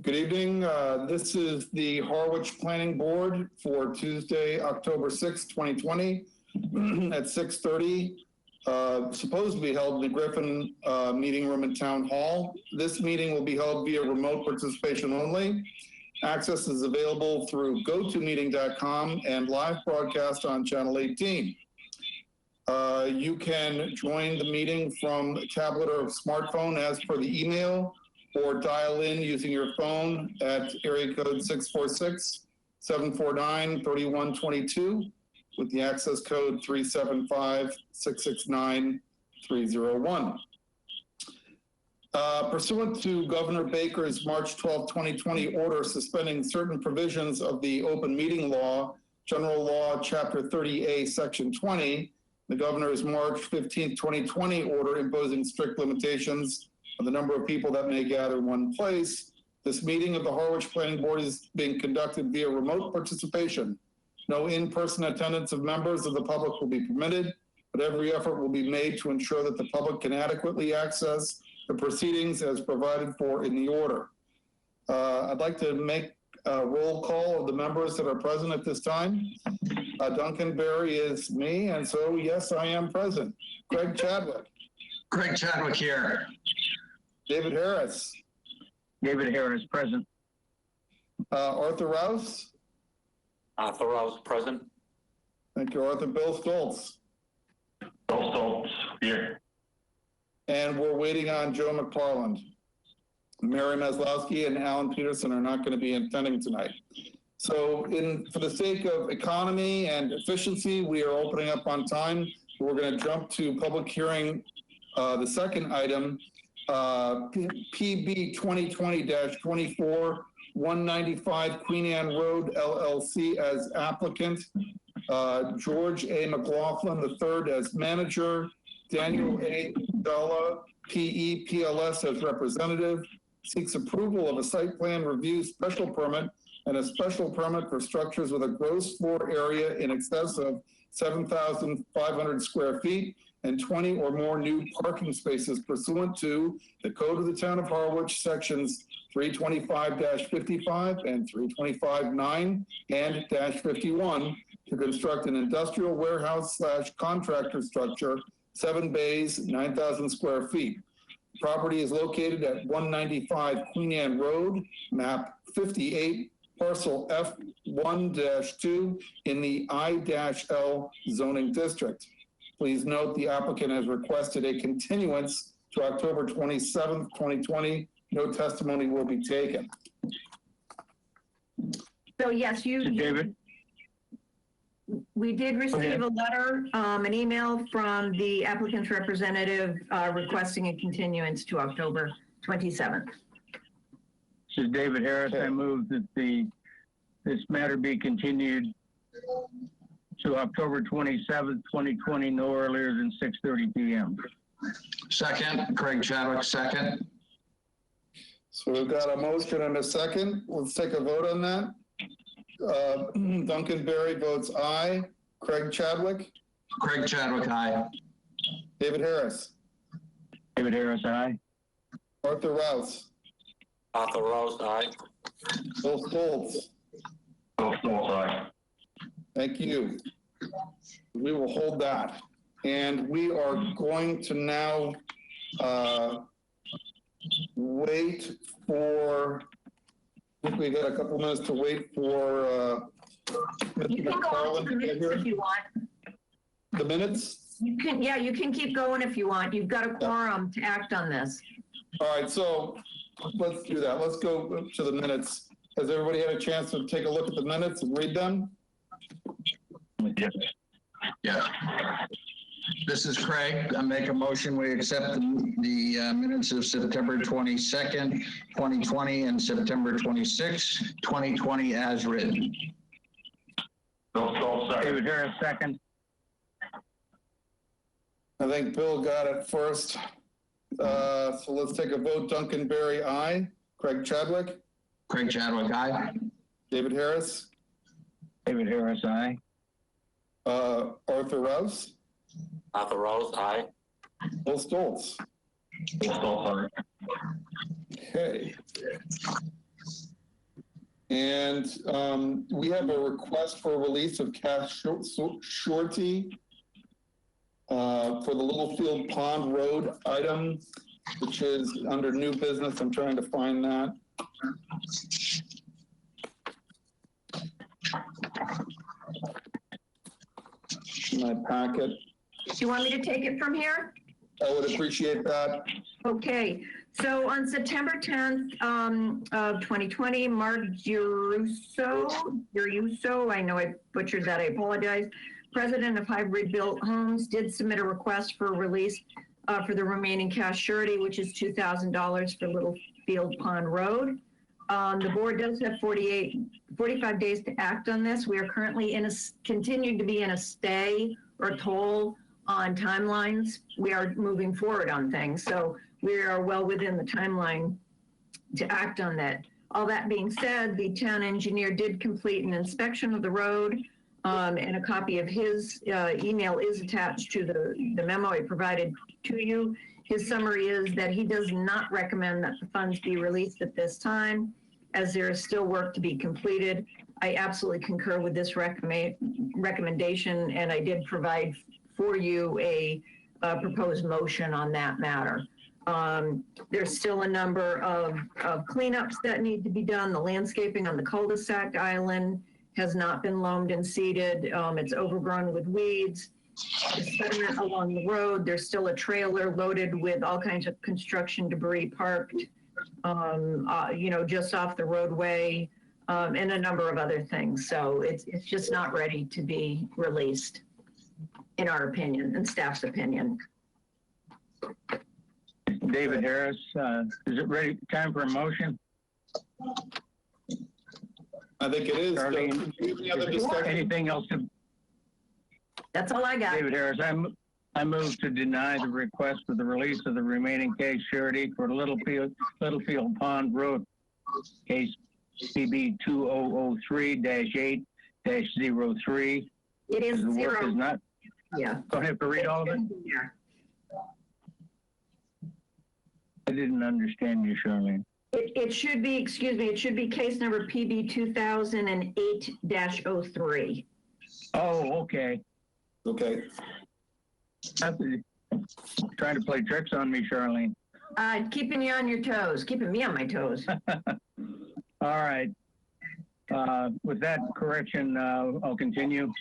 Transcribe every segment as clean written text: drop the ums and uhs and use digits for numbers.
Good evening. This is the Harwich Planning Board for Tuesday, October 6, 2020 at 6:30. Supposed to be held in the Griffin meeting room at Town Hall. This meeting will be held via remote participation only. Access is available through gotomeeting.com and live broadcast on Channel 18. You can join the meeting from a tablet or smartphone as per the email, or dial in using your phone at area code 646-749-3122 with the access code 375-669-301. Pursuant to Governor Baker's March 12, 2020 order suspending certain provisions of the open meeting law, General Law, Chapter 30A, Section 20, the governor's March 15, 2020 order imposing strict limitations on the number of people that may gather in one place. This meeting of the Harwich Planning Board is being conducted via remote participation. No in-person attendance of members of the public will be permitted, but every effort will be made to ensure that the public can adequately access the proceedings as provided for in the order. I'd like to make a roll call of the members that are present at this time. Duncan Berry is me, and so yes, I am present. Craig Chadwick. Craig Chadwick here. David Harris. David Harris, present. Arthur Rouse. Arthur Rouse, present. Thank you, Arthur. Bill Stoltz. Bill Stoltz, here. And we're waiting on Joe McFarland. Mary Maslowski and Alan Peterson are not going to be attending tonight. So for the sake of economy and efficiency, we are opening up on time. We're going to jump to public hearing, the second item, PB 2020-24, 195 Queen Anne Road, LLC as applicant, George A. McLaughlin III as manager, Daniel A. Dalla, PE, PLS as representative, seeks approval of a site plan review special permit and a special permit for structures with a gross floor area in excess of 7,500 square feet and 20 or more new parking spaces pursuant to the Code of the Town of Harwich, sections 325-55 and 325-9 and -51 to construct an industrial warehouse / contractor structure, 7 bays, 9,000 square feet. The property is located at 195 Queen Anne Road, map 58, parcel F1-2 in the I-L zoning district. Please note the applicant has requested a continuance to October 27th, 2020. No testimony will be taken. So yes, David? We did receive a letter, an email from the applicant's representative requesting a continuance to October 27th. This is David Harris. I move that this matter be continued to October 27th, 2020, no earlier than 6:30 p.m. Second, Craig Chadwick, second. So we've got a motion and a second. Let's take a vote on that. Duncan Berry votes aye. Craig Chadwick. Craig Chadwick, aye. David Harris. David Harris, aye. Arthur Rouse. Arthur Rouse, aye. Bill Stoltz. Bill Stoltz, aye. Thank you. We will hold that. And we are going to now wait for, I think we got a couple minutes to wait for You can go on to the minutes if you want. the minutes. You can keep going if you want. You've got a quorum to act on this. All right, so let's do that. Let's go to the minutes. Has everybody had a chance to take a look at the minutes and read them? Yes. Yeah. This is Craig. I make a motion. We accept the minutes of September 22nd, 2020 and September 26th, 2020 as written. Bill Stoltz, second. David Harris, second. I think Bill got it first. So let's take a vote. Duncan Berry, aye. Craig Chadwick. Craig Chadwick, aye. David Harris. David Harris, aye. Arthur Rouse. Arthur Rouse, aye. Bill Stoltz. Bill Stoltz, aye. Okay. And we have a request for release of cash surety for the Littlefield Pond Road item, which is under new business. I'm trying to find that. My packet. Do you want me to take it from here? I would appreciate that. Okay, so on September 10th of 2020, Mark Giruso, I know I butchered that, I apologize, president of Hybrid Built Homes, did submit a request for release for the remaining cash surety, which is $2,000 for Littlefield Pond Road. The board does have 45 days to act on this. We are currently continuing to be in a stay or toll on timelines. We are moving forward on things. So we are well within the timeline to act on that. All that being said, the town engineer did complete an inspection of the road, and a copy of his email is attached to the memo I provided to you. His summary is that he does not recommend that the funds be released at this time, as there is still work to be completed. I absolutely concur with this recommendation, and I did provide for you a proposed motion on that matter. There's still a number of cleanups that need to be done. The landscaping on the cul-de-sac island has not been loamed and seeded. It's overgrown with weeds. The sediment along the road, there's still a trailer loaded with all kinds of construction debris parked, just off the roadway, and a number of other things. So it's just not ready to be released, in our opinion, and staff's opinion. David Harris, is it ready? Time for a motion? I think it is. Darlene, Any other discussion? anything else? That's all I got. David Harris, I move to deny the request for the release of the remaining case surety for Littlefield Pond Road, case CB 2003-8-03. It is The work zero. is not. Yeah. Don't have to read all of it. Yeah. I didn't understand you, Charlene. It should be, excuse me, it should be case number PB 2008-03. Oh, okay. Okay. Trying to play tricks on me, Charlene. Keeping you on your toes, keeping me on my toes. All right. With that correction, I'll continue.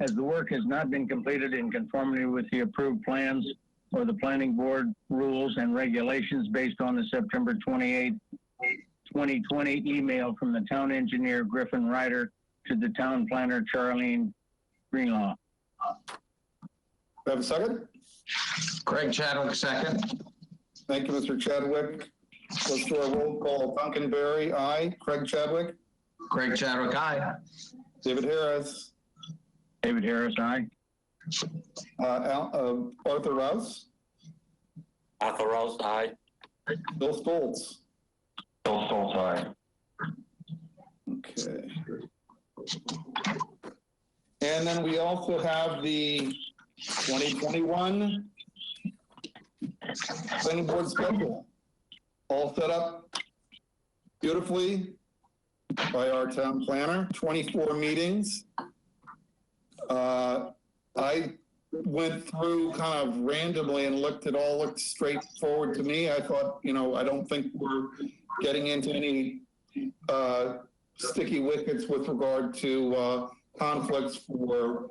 As the work has not been completed in conformity with the approved plans or the planning board rules and regulations based on the September 28, 2020 email from the town engineer Griffin Ryder to the town planner Charlene Greenlaw. Do I have a second? Craig Chadwick, second. Thank you, Mr. Chadwick. Let's do a roll call. Duncan Berry, aye. Craig Chadwick. Craig Chadwick, aye. David Harris. David Harris, aye. Arthur Rouse. Arthur Rose, aye. Bill Stoltz. Bill Stoltz, aye. Okay. And then we also have the 2021 planning board schedule, all set up beautifully by our town planner, 24 meetings. I went through kind of randomly and looked straightforward to me. I thought, I don't think we're getting into any sticky wickets with regard to conflicts for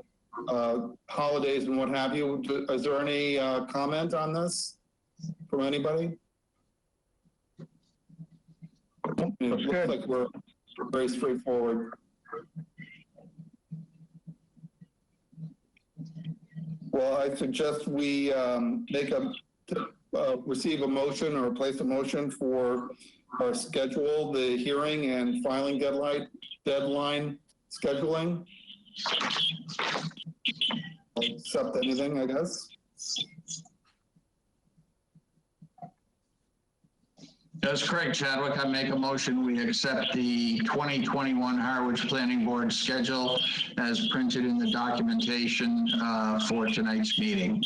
holidays and what have you. Is there any comment on this from anybody? It looks like we're very straightforward. Well, I suggest we receive a motion or place a motion for our schedule, the hearing and filing deadline scheduling. Accept anything, I guess. As Craig Chadwick, I make a motion, we accept the 2021 Harwich Planning Board schedule as printed in the documentation for tonight's meeting.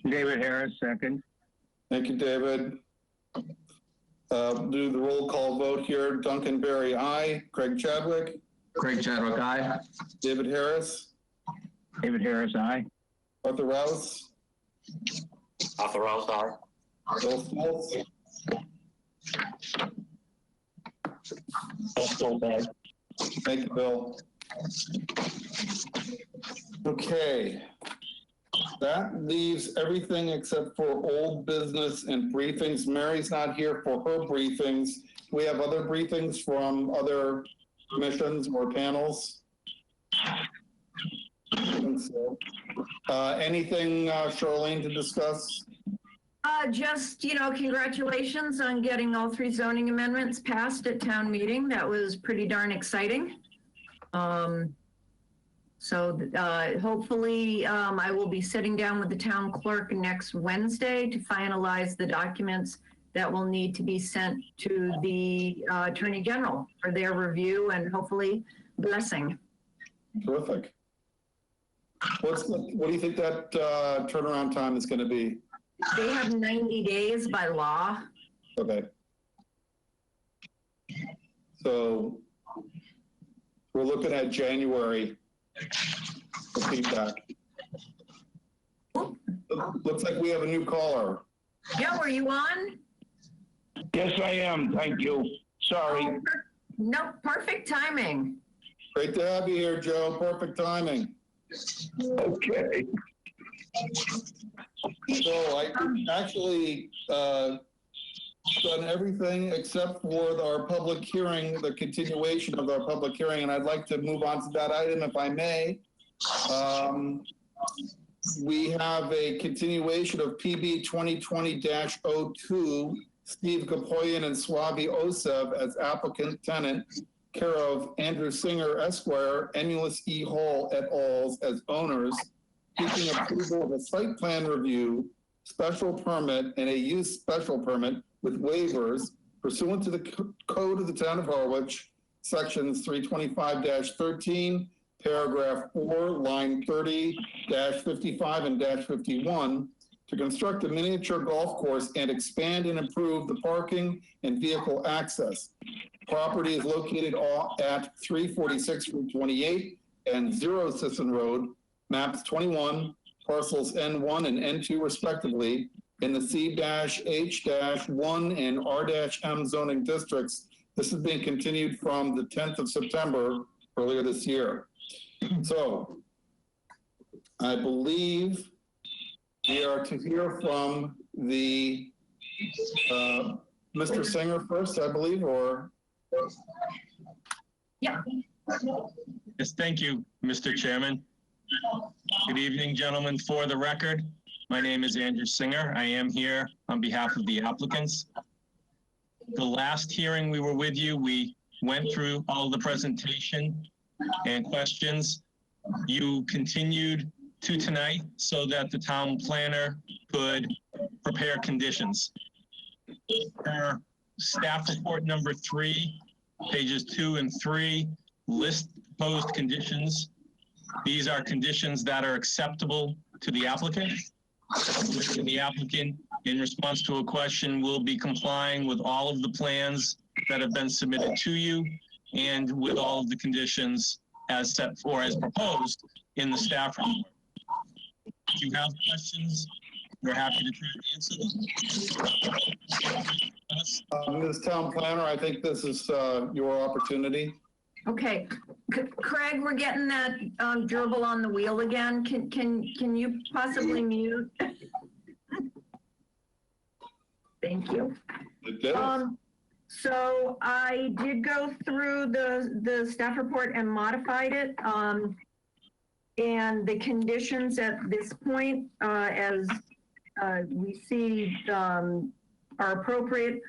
David Harris, second. Thank you, David. Do the roll call vote here. Duncan Berry, aye. Craig Chadwick, Craig Chadwick, aye. David Harris, David Harris, aye. Arthur Rouse, Arthur Rouse, aye. Bill Stoltz, Bill Stoltz, aye. thank you, Bill. Okay. That leaves everything except for old business and briefings. Mary's not here for her briefings. We have other briefings from other commissions or panels. I think so. Anything, Charlene, to discuss? Just, congratulations on getting all 3 zoning amendments passed at town meeting. That was pretty darn exciting. So hopefully I will be sitting down with the town clerk next Wednesday to finalize the documents that will need to be sent to the Attorney General for their review and hopefully blessing. Terrific. What do you think that turnaround time is going to be? They have 90 days by law. Okay. So we're looking at January for feedback. Looks like we have a new caller. Joe, are you on? Yes, I am. Thank you. Sorry. No, perfect timing. Great to have you here, Joe. Perfect timing. Okay. So I actually done everything except for our public hearing, the continuation of our public hearing, and I'd like to move on to that item if I may. We have a continuation of PB 2020-02, Steve Gapoyan and Swabi Osev as applicant tenant, care of Andrew Singer Esquire, Emulus E. Hall et al. As owners, seeking approval of a site plan review, special permit, and a use special permit with waivers pursuant to the code of the town of Harwich, sections 325-13, paragraph 4, line 30-55 and -51, to construct a miniature golf course and expand and improve the parking and vehicle access. Property is located at 346 Route 28 and 0 Sisson Road, maps 21, parcels N1 and N2 respectively, in the C-H-1 and R-M zoning districts. This is being continued from the 10th of September earlier this year. So I believe we are to hear from the Mr. Singer first, I believe, or? Yeah. Yes, thank you, Mr. Chairman. Good evening, gentlemen. For the record, my name is Andrew Singer. I am here on behalf of the applicants. The last hearing we were with you, we went through all the presentation and questions. You continued to tonight so that the town planner could prepare conditions. Our staff report number 3, pages 2 and 3, list proposed conditions. These are conditions that are acceptable to the applicant. The applicant, in response to a question, will be complying with all of the plans that have been submitted to you and with all of the conditions as set for, as proposed in the staff report. If you have questions, we're happy to try to answer them. Ms. Town Planner, I think this is your opportunity. Okay, Craig, we're getting that gerbil on the wheel again. Can you possibly mute? Thank you. So I did go through the staff report and modified it. And the conditions at this point, as we see are appropriate,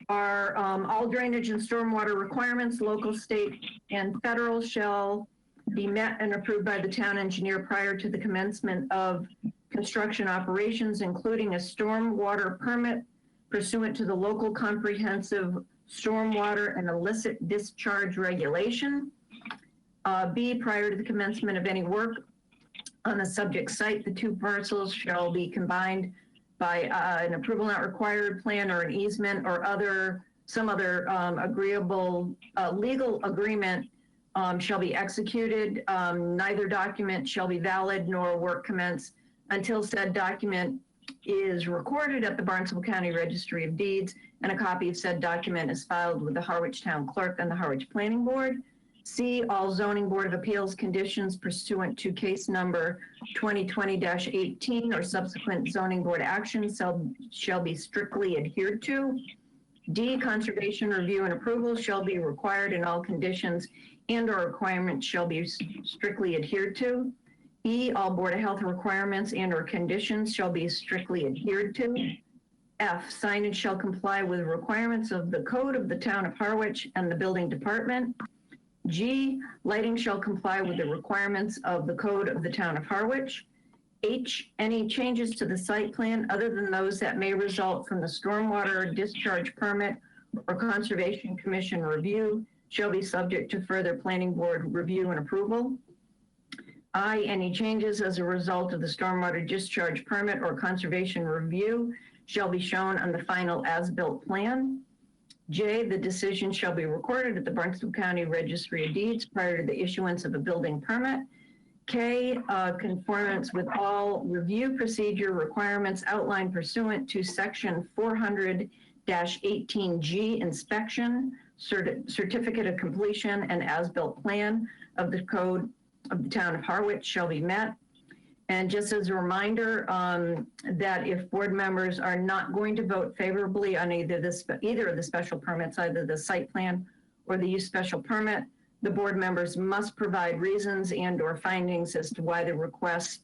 are all drainage and stormwater requirements, local, state, and federal, shall be met and approved by the town engineer prior to the commencement of construction operations, including a stormwater permit pursuant to the local comprehensive stormwater and illicit discharge regulation. B, prior to the commencement of any work on the subject site, the 2 parcels shall be combined by an approval not required plan or an easement or some other agreeable legal agreement shall be executed. Neither document shall be valid nor work commence until said document is recorded at the Barnstable County Registry of Deeds, and a copy of said document is filed with the Harwich Town Clerk and the Harwich Planning Board. C, all zoning board of appeals conditions pursuant to case number 2020-18 or subsequent zoning board actions shall be strictly adhered to. D, conservation review and approval shall be required and all conditions and or requirements shall be strictly adhered to. E, all Board of Health requirements and or conditions shall be strictly adhered to. F, signage shall comply with requirements of the code of the town of Harwich and the building department. G, lighting shall comply with the requirements of the code of the town of Harwich. H, any changes to the site plan other than those that may result from the stormwater discharge permit or Conservation Commission review shall be subject to further planning board review and approval. I, any changes as a result of the stormwater discharge permit or conservation review shall be shown on the final as-built plan. J, the decision shall be recorded at the Barnstable County Registry of Deeds prior to the issuance of a building permit. K, conformance with all review procedure requirements outlined pursuant to section 400-18G inspection, certificate of completion and as-built plan of the code of the town of Harwich shall be met. And just as a reminder, that if board members are not going to vote favorably on either of the special permits, either the site plan or the use special permit, the board members must provide reasons and or findings as to why the request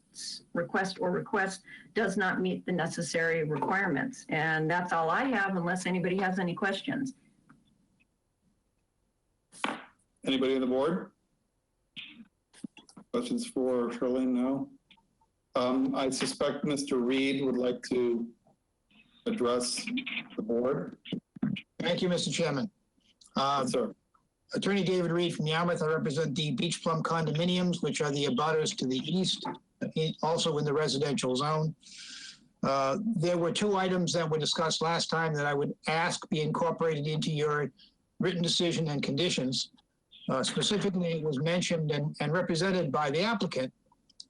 does not meet the necessary requirements. And that's all I have, unless anybody has any questions. Anybody on the board? Questions for Charlene? No. I suspect Mr. Reed would like to address the board. Thank you, Mr. Chairman. Yes, sir. Attorney David Reed from Yarmouth. I represent the Beach Plum condominiums, which are the abutters to the east, also in the residential zone. There were two items that were discussed last time that I would ask be incorporated into your written decision and conditions. Specifically, it was mentioned and represented by the applicant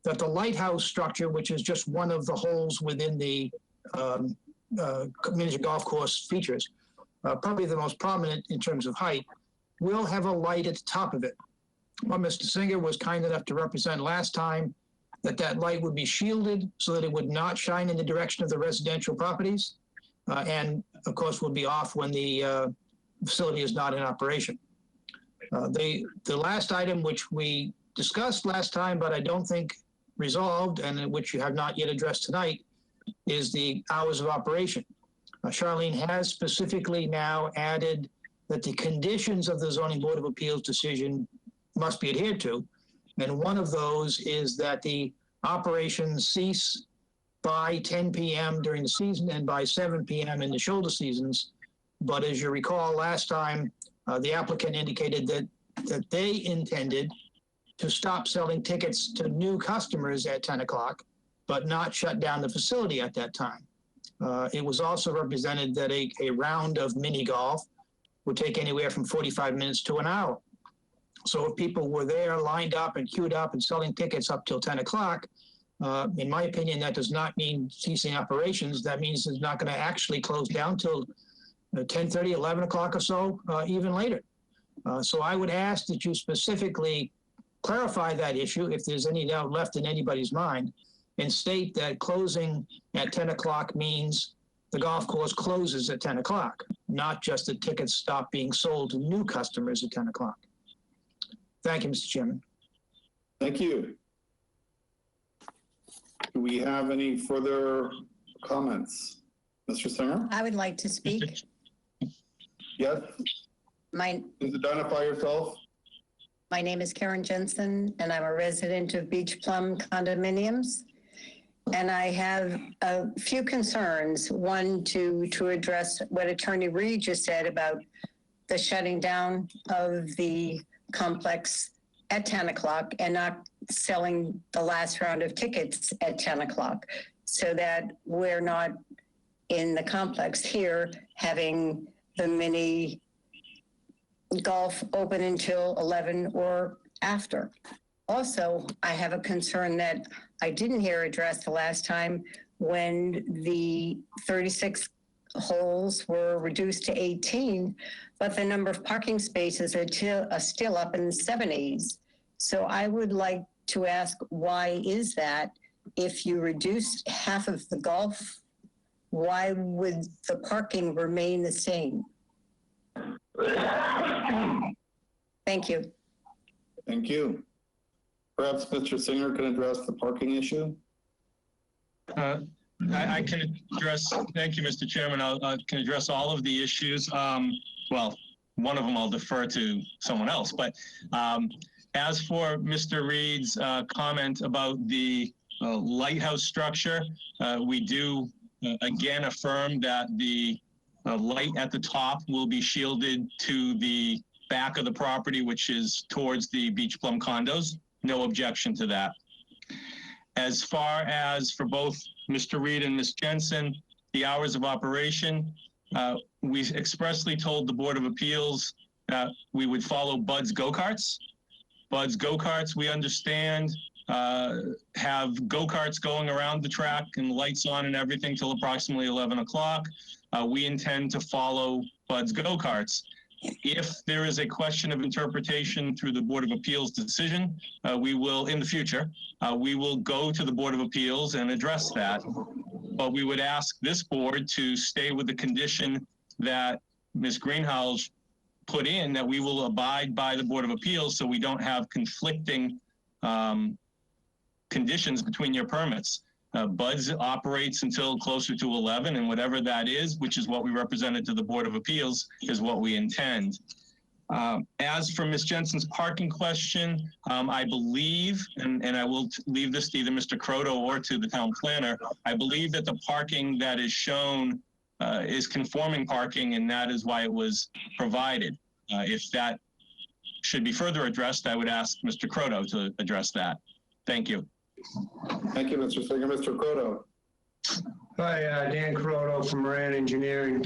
that the lighthouse structure, which is just one of the holes within the miniature golf course features, probably the most prominent in terms of height, will have a light at the top of it. Well, Mr. Singer was kind enough to represent last time that that light would be shielded so that it would not shine in the direction of the residential properties, and of course would be off when the facility is not in operation. The last item which we discussed last time, but I don't think resolved, and which you have not yet addressed tonight, is the hours of operation. Charlene has specifically now added that the conditions of the Zoning Board of Appeals decision must be adhered to. And one of those is that the operations cease by 10 p.m. during the season and by 7 p.m. in the shoulder seasons. But as you recall, last time, the applicant indicated that they intended to stop selling tickets to new customers at 10 o'clock, but not shut down the facility at that time. It was also represented that a round of mini golf would take anywhere from 45 minutes to an hour. So if people were there lined up and queued up and selling tickets up till 10 o'clock, in my opinion, that does not mean ceasing operations. That means it's not going to actually close down till 10:30, 11 o'clock or so, even later. So I would ask that you specifically clarify that issue, if there's any doubt left in anybody's mind, and state that closing at 10 o'clock means the golf course closes at 10 o'clock, not just that tickets stop being sold to new customers at 10 o'clock. Thank you, Mr. Chairman. Thank you. Do we have any further comments? Mr. Singer? I would like to speak. Yes, My please identify yourself. name is Karen Jensen, and I'm a resident of Beach Plum condominiums. And I have a few concerns. One, to address what Attorney Reed just said about the shutting down of the complex at 10 o'clock and not selling the last round of tickets at 10 o'clock. so that we're not in the complex here having the mini golf open until 11 or after. Also, I have a concern that I didn't hear addressed the last time when the 36 holes were reduced to 18, but the number of parking spaces are still up in the 70s. So I would like to ask, why is that? If you reduced half of the golf, why would the parking remain the same? Thank you. Thank you. Perhaps Mr. Singer can address the parking issue? I can address, thank you, Mr. Chairman. I can address all of the issues. Well, one of them I'll defer to someone else, but as for Mr. Reed's comment about the lighthouse structure, we do again affirm that the light at the top will be shielded to the back of the property, which is towards the Beach Plum condos. No objection to that. As far as for both Mr. Reed and Ms. Jensen, the hours of operation, we expressly told the Board of Appeals that we would follow Bud's go-karts. Bud's go-karts, we understand, have go-karts going around the track and lights on and everything till approximately 11 o'clock. We intend to follow Bud's go-karts. If there is a question of interpretation through the Board of Appeals decision, we will, in the future, we will go to the Board of Appeals and address that. But we would ask this board to stay with the condition that Ms. Greenhalgh put in, that we will abide by the Board of Appeals so we don't have conflicting conditions between your permits. Bud's operates until closer to 11, and whatever that is, which is what we represented to the Board of Appeals, is what we intend. As for Ms. Jensen's parking question, I believe, and I will leave this to either Mr. Croto or to the town planner, I believe that the parking that is shown is conforming parking, and that is why it was provided. If that should be further addressed, I would ask Mr. Croto to address that. Thank you. Thank you, Mr. Singer. Mr. Croto. Hi, Dan Croto from Moran Engineering.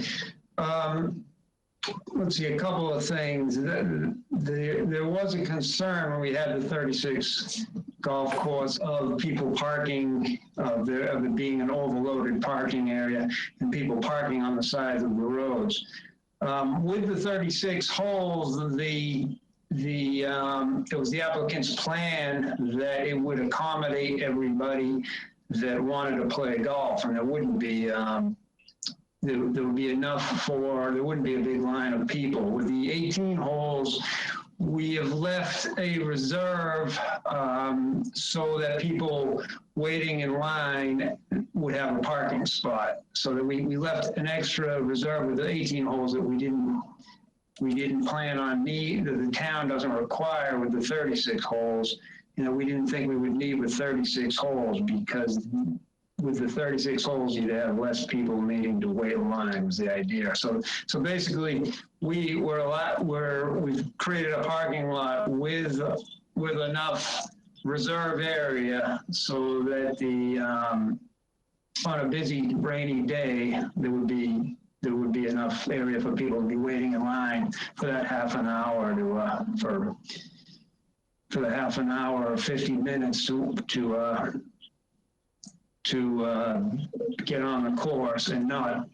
Let's see, a couple of things. There was a concern when we had the 36 golf course of people parking, of it being an overloaded parking area and people parking on the sides of the roads. With the 36 holes, it was the applicant's plan that it would accommodate everybody that wanted to play golf, and there wouldn't be there would be enough there wouldn't be a big line of people. With the 18 holes, we have left a reserve so that people waiting in line would have a parking spot. So that we left an extra reserve with the 18 holes that we didn't plan on that the town doesn't require with the 36 holes. You know, we didn't think we would need with 36 holes, because with the 36 holes, you'd have less people needing to wait in line was the idea. So basically, we've created a parking lot with enough reserve area so that on a busy rainy day, there would be enough area for people to be waiting in line for that half an hour for the half an hour or 50 minutes to get on the course and not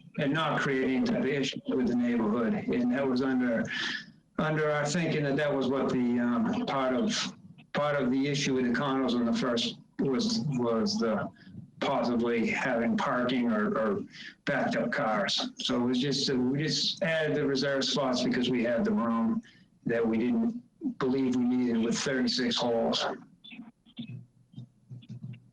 create any type of issue with the neighborhood. And that was under our thinking that was what the part of the issue with the condos in the first was the possibly having parking or backed up cars. So it was just, we just added the reserve spots because we had the room that we didn't believe we needed with 36 holes.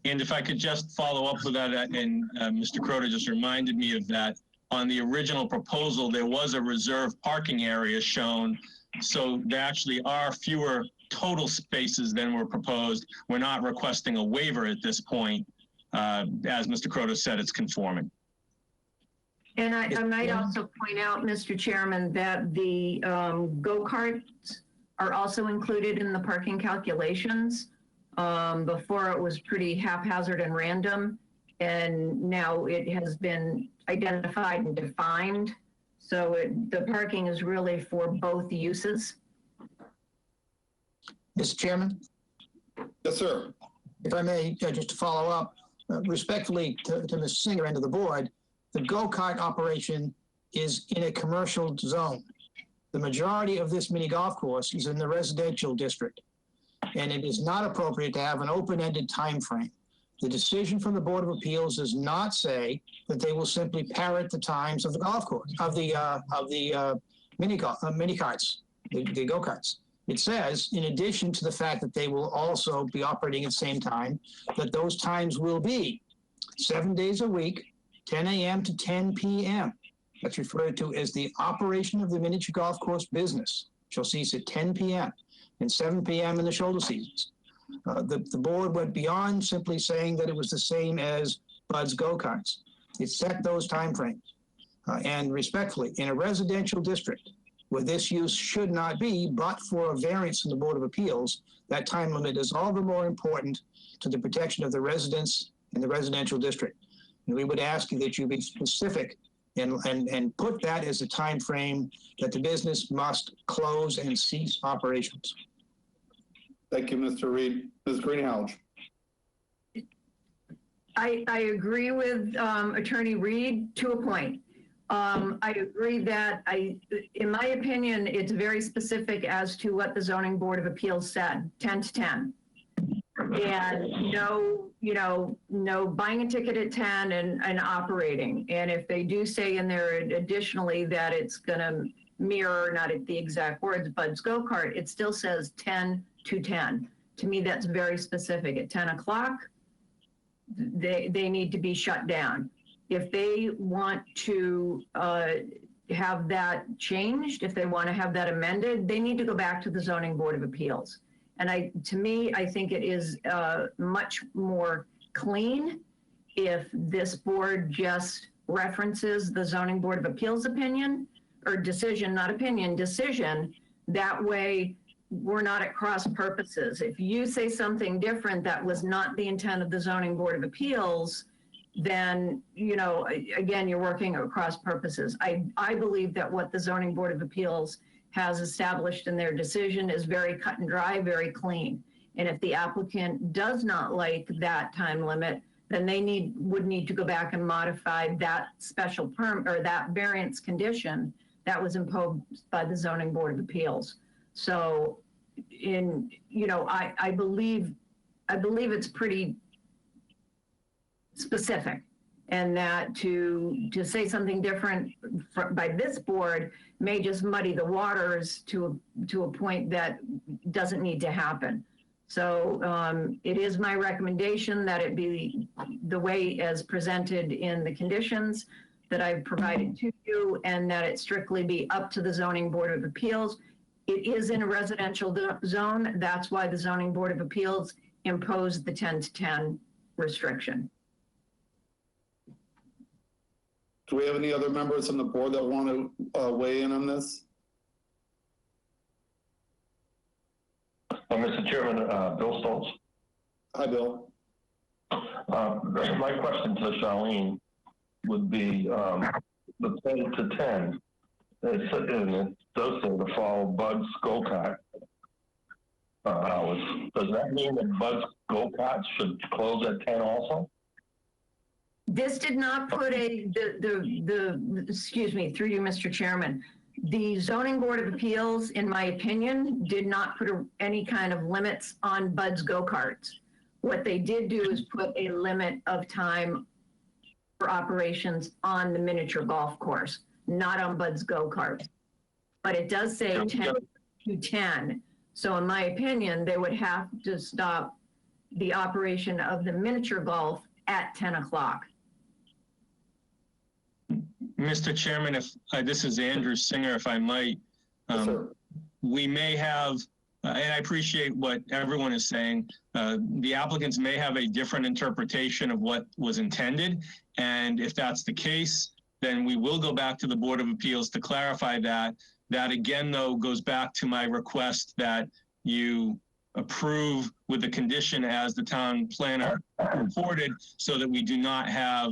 And if I could just follow up with that, and Mr. Croto just reminded me of that, on the original proposal, there was a reserve parking area shown. So there actually are fewer total spaces than were proposed. We're not requesting a waiver at this point. As Mr. Croto said, it's conforming. And I might also point out, Mr. Chairman, that the go-karts are also included in the parking calculations. Before it was pretty haphazard and random. And now it has been identified and defined. So the parking is really for both uses. Mr. Chairman, Yes, sir. if I may, just to follow up, respectfully to Ms. Singer and to the board, the go-kart operation is in a commercial zone. The majority of this mini golf course is in the residential district, and it is not appropriate to have an open-ended time frame. The decision from the Board of Appeals does not say that they will simply parrot the times of the golf course, of the mini carts, the go-karts. It says, in addition to the fact that they will also be operating at the same time, that those times will be 7 days a week, 10 a.m. to 10 p.m. That's referred to as the operation of the miniature golf course business. Shall cease at 10 p.m. and 7 p.m. in the shoulder seasons. The board went beyond simply saying that it was the same as Bud's go-karts. It set those timeframes. And respectfully, in a residential district where this use should not be, but for a variance from the Board of Appeals, that time limit is all the more important to the protection of the residents in the residential district. And we would ask you that you be specific and put that as a time frame that the business must close and cease operations. Thank you, Mr. Reed. Ms. Greenhalgh. I agree with Attorney Reed to a point. I agree that in my opinion, it's very specific as to what the Zoning Board of Appeals said, 10 to 10. And no buying a ticket at 10 and operating. And if they do say in there additionally that it's gonna mirror, not at the exact words, Bud's go-kart, it still says 10 to 10. To me, that's very specific. At 10 o'clock, they need to be shut down. If they want to have that changed, if they want to have that amended, they need to go back to the Zoning Board of Appeals. And to me, I think it is much more clean if this board just references the Zoning Board of Appeals opinion or decision, not opinion, decision. That way, we're not at cross purposes. If you say something different that was not the intent of the Zoning Board of Appeals, then, again, you're working at cross purposes. I believe that what the Zoning Board of Appeals has established in their decision is very cut and dry, very clean. And if the applicant does not like that time limit, then they would need to go back and modify that special permit or that variance condition that was imposed by the Zoning Board of Appeals. So I believe it's pretty specific, and that to say something different by this board may just muddy the waters to a point that doesn't need to happen. So it is my recommendation that it be the way as presented in the conditions that I've provided to you, and that it strictly be up to the Zoning Board of Appeals. It is in a residential zone. That's why the Zoning Board of Appeals imposed the 10 to 10 restriction. Do we have any other members on the board that want to weigh in on this? Mr. Chairman, Bill Stoltz. Hi, Bill. My question to Charlene would be the 10 to 10. It does say to follow Bud's go-kart hours. Does that mean that Bud's go-kart should close at 10 also? This did not put excuse me, through you, Mr. Chairman. The Zoning Board of Appeals, in my opinion, did not put any kind of limits on Bud's go-karts. What they did do is put a limit of time for operations on the miniature golf course, not on Bud's go-kart. But it does say 10 to 10. So in my opinion, they would have to stop the operation of the miniature golf at 10 o'clock. Mr. Chairman, if this is Andrew Singer, if I might, we may have, and I appreciate what everyone is saying, the applicants may have a different interpretation of what was intended. And if that's the case, then we will go back to the Board of Appeals to clarify that. That again, though, goes back to my request that you approve with the condition as the town planner reported, so that we do not have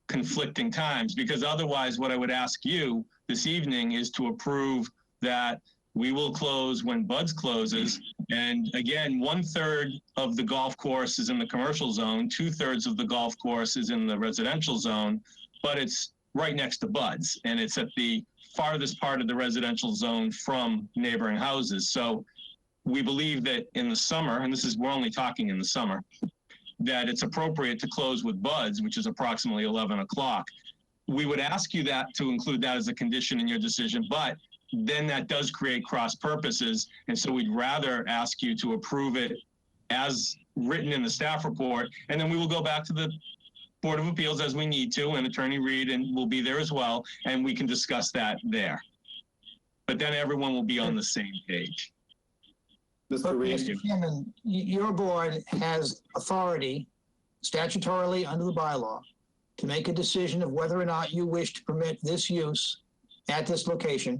conflicting times. Because otherwise, what I would ask you this evening is to approve that we will close when Bud's closes. And again, 1/3 of the golf course is in the commercial zone, 2/3 of the golf course is in the residential zone, but it's right next to Bud's, and it's at the farthest part of the residential zone from neighboring houses. So we believe that in the summer, and we're only talking in the summer, that it's appropriate to close with Bud's, which is approximately 11 o'clock. We would ask you that to include that as a condition in your decision, but then that does create cross purposes. And so we'd rather ask you to approve it as written in the staff report. And then we will go back to the Board of Appeals as we need to, and Attorney Reed will be there as well, and we can discuss that there. But then everyone will be on the same page. Mr. Reed. Mr. Chairman, your board has authority statutorily under the bylaw to make a decision of whether or not you wish to permit this use at this location,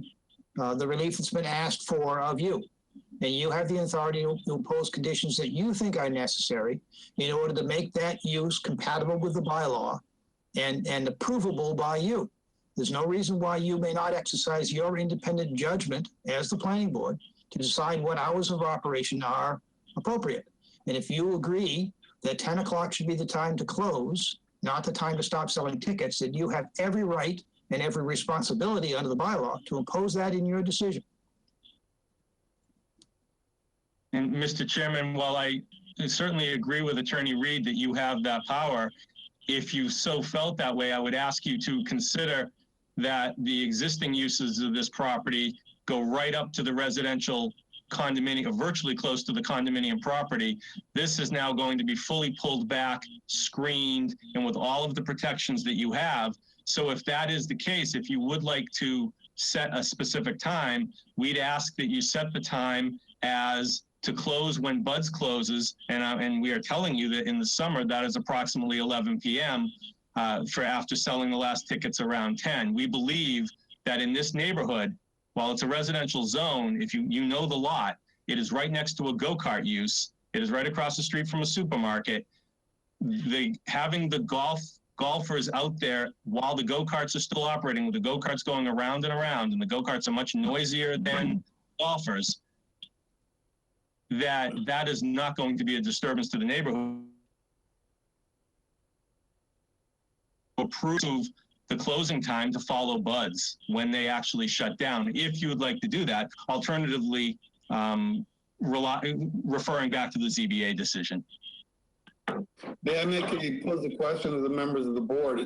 the relief that's been asked for of you. And you have the authority to impose conditions that you think are necessary in order to make that use compatible with the bylaw and approvable by you. There's no reason why you may not exercise your independent judgment as the planning board to decide what hours of operation are appropriate. And if you agree that 10 o'clock should be the time to close, not the time to stop selling tickets, then you have every right and every responsibility under the bylaw to impose that in your decision. And Mr. Chairman, while I certainly agree with Attorney Reed that you have that power, if you so felt that way, I would ask you to consider that the existing uses of this property go right up to the residential condominium, or virtually close to the condominium property. This is now going to be fully pulled back, screened, and with all of the protections that you have. So if that is the case, if you would like to set a specific time, we'd ask that you set the time as to close when Bud's closes, and we are telling you that in the summer, that is approximately 11 p.m. For after selling the last tickets around 10. We believe that in this neighborhood, while it's a residential zone, if you know the lot, it is right next to a go-kart use. It is right across the street from a supermarket. Having the golfers out there while the go-karts are still operating, with the go-karts going around and around, and the go-karts are much noisier than golfers, that is not going to be a disturbance to the neighborhood. Approve the closing time to follow Bud's when they actually shut down, if you would like to do that. Alternatively, referring back to the ZBA decision. May I pose a question to the members of the board?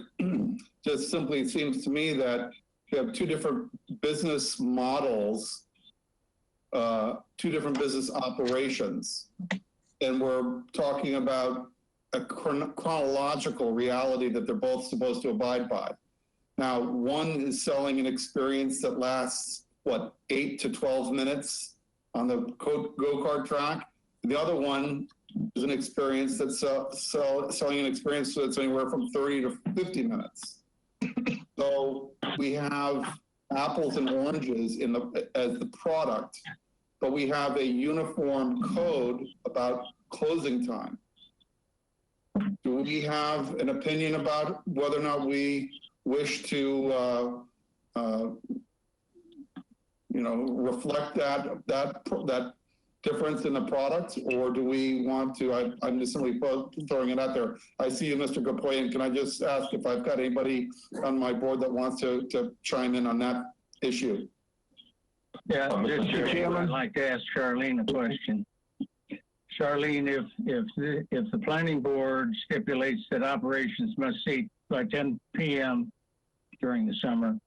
Just simply seems to me that you have two different business models, two different business operations, and we're talking about a chronological reality that they're both supposed to abide by. Now, one is selling an experience that lasts, 8 to 12 minutes on the go-kart track. The other one is an experience that's selling an experience that's anywhere from 30 to 50 minutes. So we have apples and oranges as the product, but we have a uniform code about closing time. Do we have an opinion about whether or not we wish to, reflect that difference in the product, or do we want to? I'm just simply throwing it out there. I see you, Mr. Gapoyan. Can I just ask if I've got anybody on my board that wants to chime in on that issue? Yeah, Mr. Chairman, I'd like to ask Charlene a question. Charlene, if the planning board stipulates that operations must cease by 10 p.m. during the summer,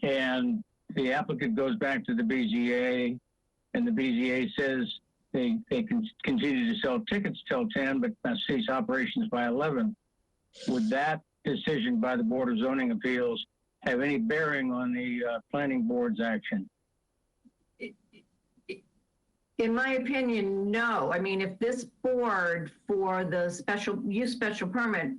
and the applicant goes back to the BZA, and the BZA says they can continue to sell tickets till 10, but must cease operations by 11, would that decision by the Board of Zoning Appeals have any bearing on the planning board's action? In my opinion, no. I mean, if this board for the special permit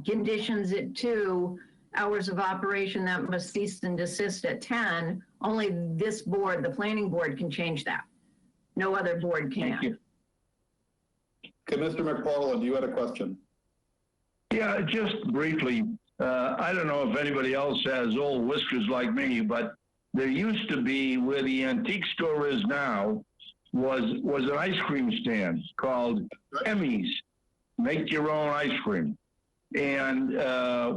conditions it to hours of operation that must cease and desist at 10, only this board, the planning board, can change that. No other board can. Thank you. Okay, Mr. McFarland, you had a question. Yeah, just briefly, I don't know if anybody else has old whiskers like me, but there used to be, where the antique store is now, was an ice cream stand called Emmy's, make your own ice cream. And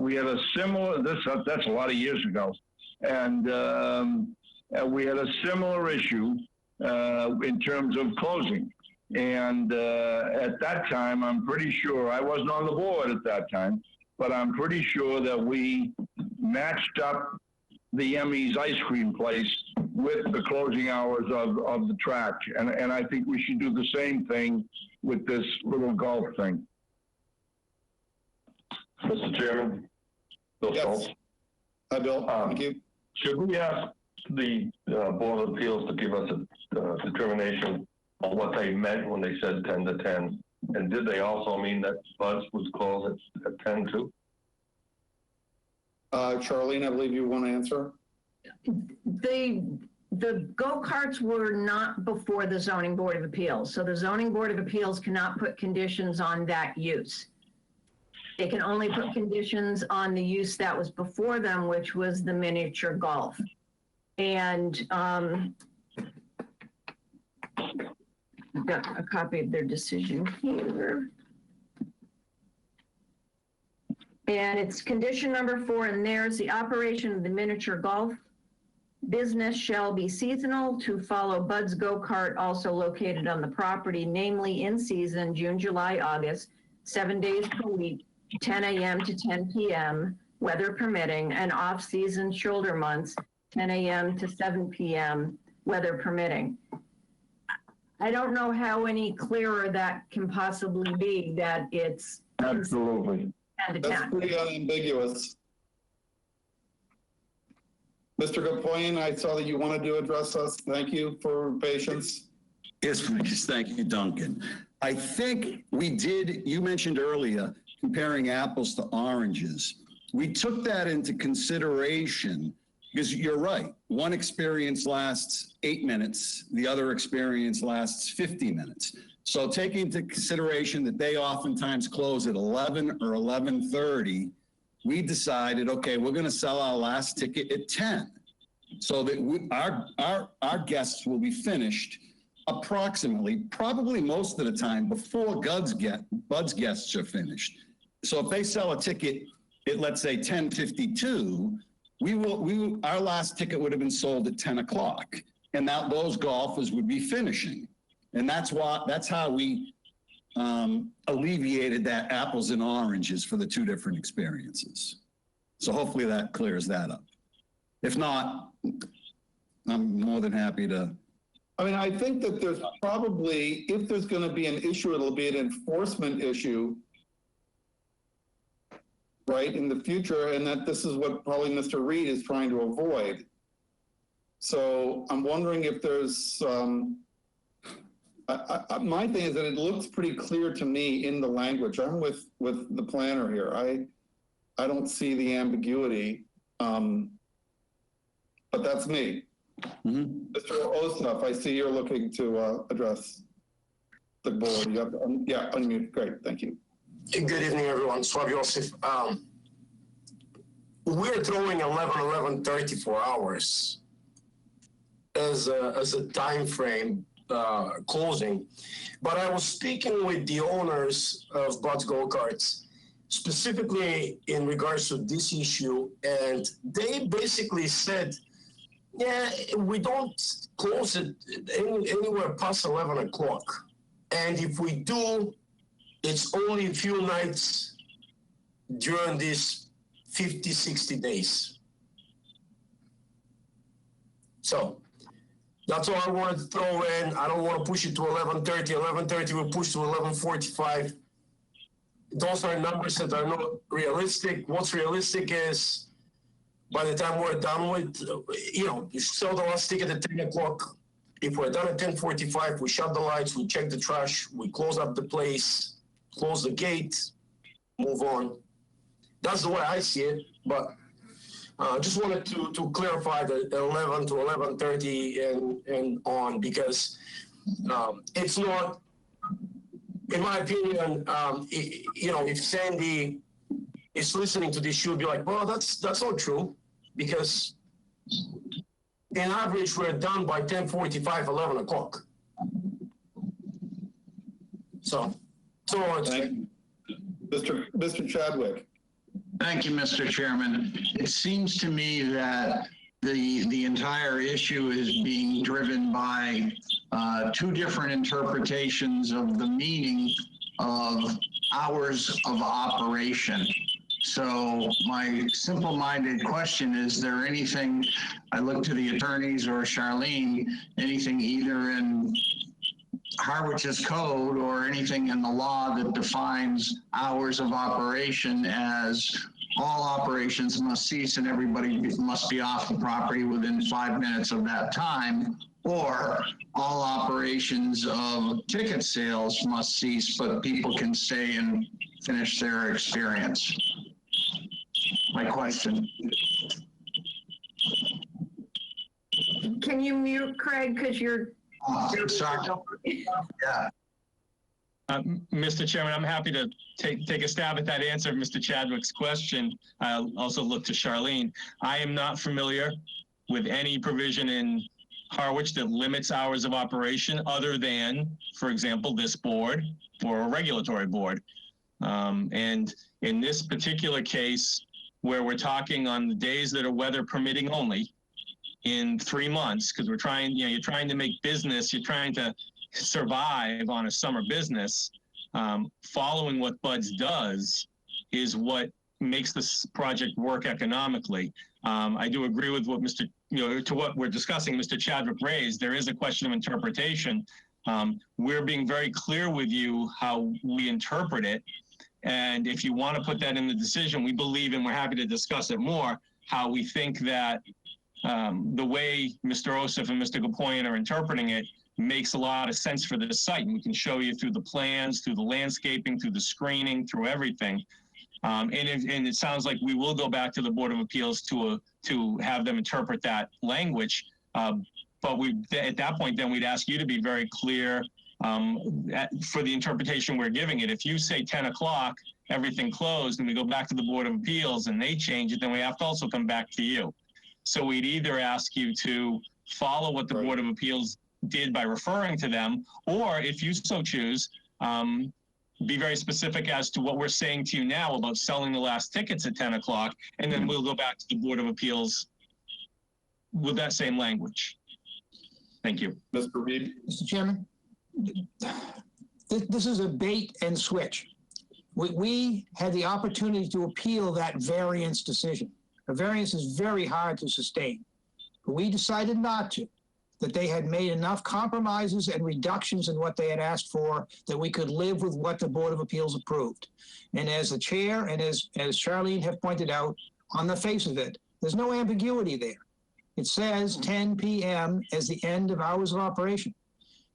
we had a similar, that's a lot of years ago, and we had a similar issue in terms of closing. And at that time, I'm pretty sure, I wasn't on the board at that time, but I'm pretty sure that we matched up the Emmy's ice cream place with the closing hours of the track. And I think we should do the same thing with this little golf thing. Mr. Chairman? Bill Yes. Schultz. Hi, Bill. Thank you. Should we ask the Board of Appeals to give us a determination on what they meant when they said 10 to 10? And did they also mean that Bud's was closed at 10 too? Charlene, I believe you want to answer. The go-karts were not before the Zoning Board of Appeals. So the Zoning Board of Appeals cannot put conditions on that use. They can only put conditions on the use that was before them, which was the miniature golf. And I've got a copy of their decision here. And it's condition number 4, and there's the operation of the miniature golf business shall be seasonal to follow Bud's Go-Kart, also located on the property, namely in season, June, July, August, 7 days per week, 10 a.m. to 10 p.m., weather permitting, and off-season shoulder months, 10 a.m. to 7 p.m., weather permitting. I don't know how any clearer that can possibly be, that it's Absolutely. 10 to That's 10. pretty unambiguous. Mr. Gapoyan, I saw that you wanted to address us. Thank you for your patience. Yes, please. Thank you, Duncan. I think we did, you mentioned earlier, comparing apples to oranges. We took that into consideration because you're right. One experience lasts 8 minutes. The other experience lasts 50 minutes. So taking into consideration that they oftentimes close at 11 or 11:30, we decided, okay, we're going to sell our last ticket at 10 so that our guests will be finished approximately, probably most of the time before Bud's guests are finished. So if they sell a ticket at, let's say, 10:52, our last ticket would have been sold at 10 o'clock, and those golfers would be finishing. And that's how we alleviated that apples and oranges for the two different experiences. So hopefully that clears that up. If not, I'm more than happy to. I mean, I think that there's probably, if there's going to be an issue, it'll be an enforcement issue, right, in the future, and that this is what probably Mr. Reed is trying to avoid. So I'm wondering if there's, my thing is that it looks pretty clear to me in the language. I'm with the planner here. I don't see the ambiguity, but that's me. Mm-hmm. Mr. Ossoff, I see you're looking to address the board. You have to, unmute. Great, thank you. Good evening, everyone. Swab Yosef. We're throwing 11:30 for hours as a time frame closing, but I was speaking with the owners of Bud's Go-Karts, specifically in regards to this issue, and they basically said, yeah, we don't close it anywhere past 11 o'clock. And if we do, it's only a few nights during these 50, 60 days. So that's all I wanted to throw in. I don't want to push it to 11:30. 11:30 will push to 11:45. Those are numbers that are not realistic. What's realistic is by the time we're done with, you sell the last ticket at 10 o'clock. If we're done at 10:45, we shut the lights, we check the trash, we close up the place, close the gate, move on. That's the way I see it, but just wanted to clarify the 11 to 11:30 and on, because It's not, in my opinion, if Sandy is listening to this, she'll be like, well, that's not true, because in average, we're done by 10:45, 11 o'clock. So Thank you. Mr. Chadwick. Thank you, Mr. Chairman. It seems to me that the entire issue is being driven by two different interpretations of the meaning of hours of operation. So my simple-minded question is there anything, I look to the attorneys or Charlene, anything either in Harwich's code or anything in the law that defines hours of operation as all operations must cease and everybody must be off the property within 5 minutes of that time, or all operations of ticket sales must cease, but people can stay and finish their experience? My question. Can you mute Craig, because you're Sorry. Yeah. Mr. Chairman, I'm happy to take a stab at that answer of Mr. Chadwick's question. I'll also look to Charlene. I am not familiar with any provision in Harwich that limits hours of operation other than, for example, this board or a regulatory board. And in this particular case, where we're talking on the days that are weather permitting only in 3 months, because we're trying, you're trying to make business, you're trying to survive on a summer business. Following what Buds does is what makes this project work economically. I do agree with what to what we're discussing, Mr. Chadwick raised. There is a question of interpretation. We're being very clear with you how we interpret it. And if you want to put that in the decision, we believe, and we're happy to discuss it more, how we think that the way Mr. Ossoff and Mr. Gapoyan are interpreting it makes a lot of sense for this site. And we can show you through the plans, through the landscaping, through the screening, through everything. And it sounds like we will go back to the Board of Appeals to have them interpret that language. But at that point, then we'd ask you to be very clear for the interpretation we're giving it. If you say 10 o'clock, everything closed, and we go back to the Board of Appeals and they change it, then we have to also come back to you. So we'd either ask you to follow what the Board of Appeals did by referring to them, or if you so choose, be very specific as to what we're saying to you now about selling the last tickets at 10 o'clock, and then we'll go back to the Board of Appeals with that same language. Thank you. Mr. Reed. Mr. Chairman, this is a bait and switch. We had the opportunity to appeal that variance decision. A variance is very hard to sustain, but we decided not to, that they had made enough compromises and reductions in what they had asked for that we could live with what the Board of Appeals approved. And as the chair and as Charlene have pointed out, on the face of it, there's no ambiguity there. It says 10 p.m. as the end of hours of operation.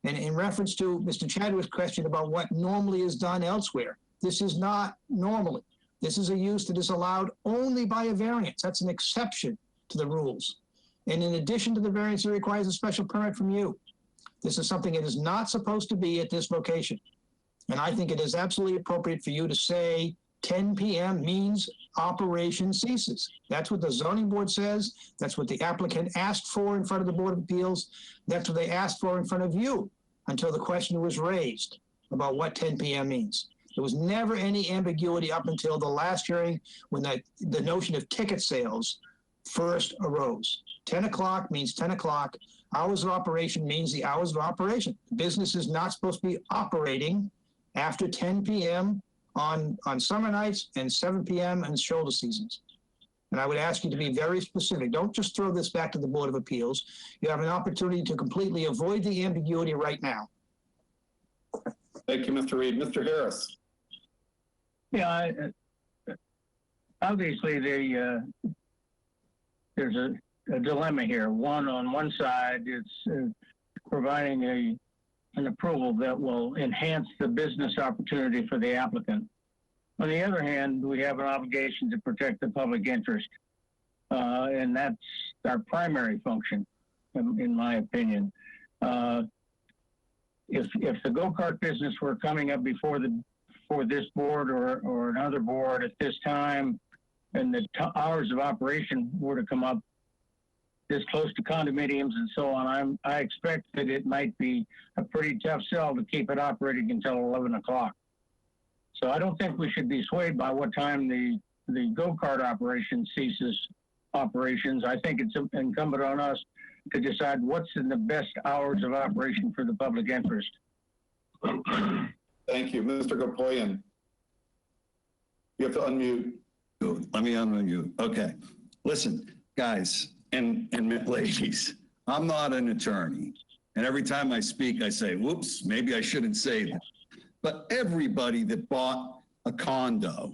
And in reference to Mr. Chadwick's question about what normally is done elsewhere, this is not normally. This is a use that is allowed only by a variance. That's an exception to the rules. And in addition to the variance, it requires a special permit from you. This is something that is not supposed to be at this location. And I think it is absolutely appropriate for you to say 10 p.m. means operation ceases. That's what the zoning board says. That's what the applicant asked for in front of the Board of Appeals. That's what they asked for in front of you until the question was raised about what 10 p.m. means. There was never any ambiguity up until the last hearing when the notion of ticket sales first arose. 10 o'clock means 10 o'clock. Hours of operation means the hours of operation. Business is not supposed to be operating after 10 p.m. on summer nights and 7 p.m. in shoulder seasons. And I would ask you to be very specific. Don't just throw this back to the Board of Appeals. You have an opportunity to completely avoid the ambiguity right now. Thank you, Mr. Reed. Mr. Harris. Yeah, obviously there's a dilemma here. On one side, it's providing an approval that will enhance the business opportunity for the applicant. On the other hand, we have an obligation to protect the public interest, and that's our primary function, in my opinion. if the go-kart business were coming up before this board or another board at this time, and the hours of operation were to come up this close to condominiums and so on, I expect that it might be a pretty tough sell to keep it operating until 11 o'clock. So I don't think we should be swayed by what time the go-kart operation ceases operations. I think it's incumbent on us to decide what's in the best hours of operation for the public interest. Thank you. Mr. Gapoyan. You have to unmute. Let me unmute. Okay. Listen, guys and ladies, I'm not an attorney. And every time I speak, I say, whoops, maybe I shouldn't say that. But everybody that bought a condo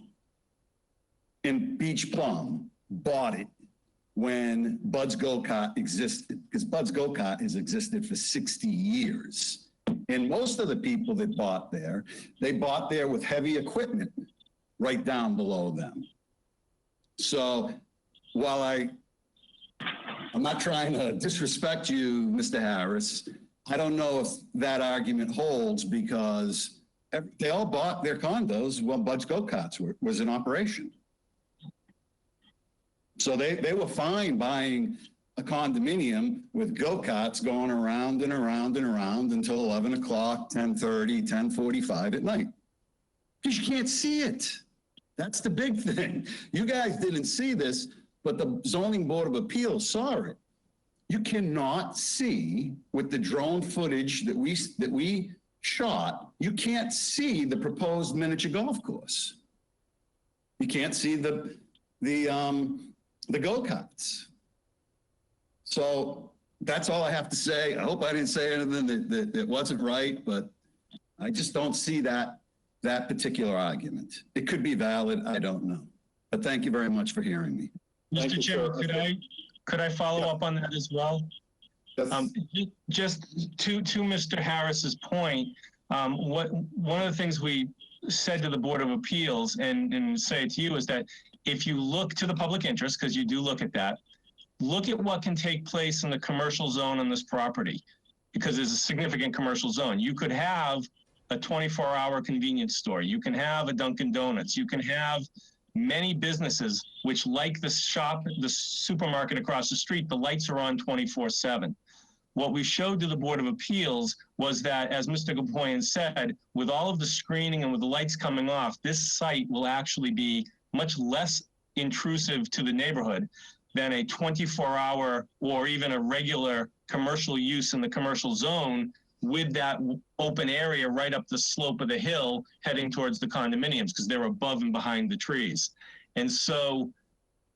in Beach Plum bought it when Bud's Go-Kart existed, because Bud's Go-Kart has existed for 60 years. And most of the people that bought there, they bought there with heavy equipment right down below them. So while I'm not trying to disrespect you, Mr. Harris, I don't know if that argument holds, because they all bought their condos while Bud's Go-Karts was in operation. So they were fine buying a condominium with go-karts going around and around and around until 11 o'clock, 10:30, 10:45 at night. Because you can't see it. That's the big thing. You guys didn't see this, but the Zoning Board of Appeals saw it. You cannot see with the drone footage that we shot, you can't see the proposed miniature golf course. You can't see the go-karts. So that's all I have to say. I hope I didn't say anything that wasn't right, but I just don't see that particular argument. It could be valid, I don't know. But thank you very much for hearing me. Mr. Chairman, could I follow up on that as well? Yes. Just to Mr. Harris's point, one of the things we said to the Board of Appeals and say to you is that if you look to the public interest, because you do look at that, look at what can take place in the commercial zone on this property, because there's a significant commercial zone. You could have a 24-hour convenience store. You can have a Dunkin' Donuts. You can have many businesses which, like the supermarket across the street, the lights are on 24/7. What we showed to the Board of Appeals was that, as Mr. Gapoyan said, with all of the screening and with the lights coming off, this site will actually be much less intrusive to the neighborhood than a 24-hour or even a regular commercial use in the commercial zone with that open area right up the slope of the hill heading towards the condominiums, because they're above and behind the trees. And so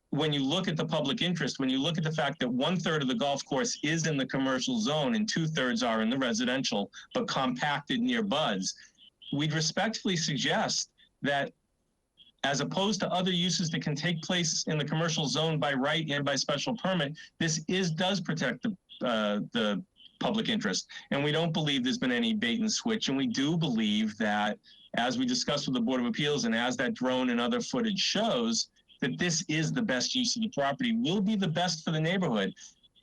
when you look at the public interest, when you look at the fact that 1/3 of the golf course is in the commercial zone and 2/3 are in the residential, but compacted near Bud's, we'd respectfully suggest that, as opposed to other uses that can take place in the commercial zone by right and by special permit, this does protect the public interest. And we don't believe there's been any bait and switch. And we do believe that, as we discussed with the Board of Appeals and as that drone and other footage shows, that this is the best use of the property, will be the best for the neighborhood,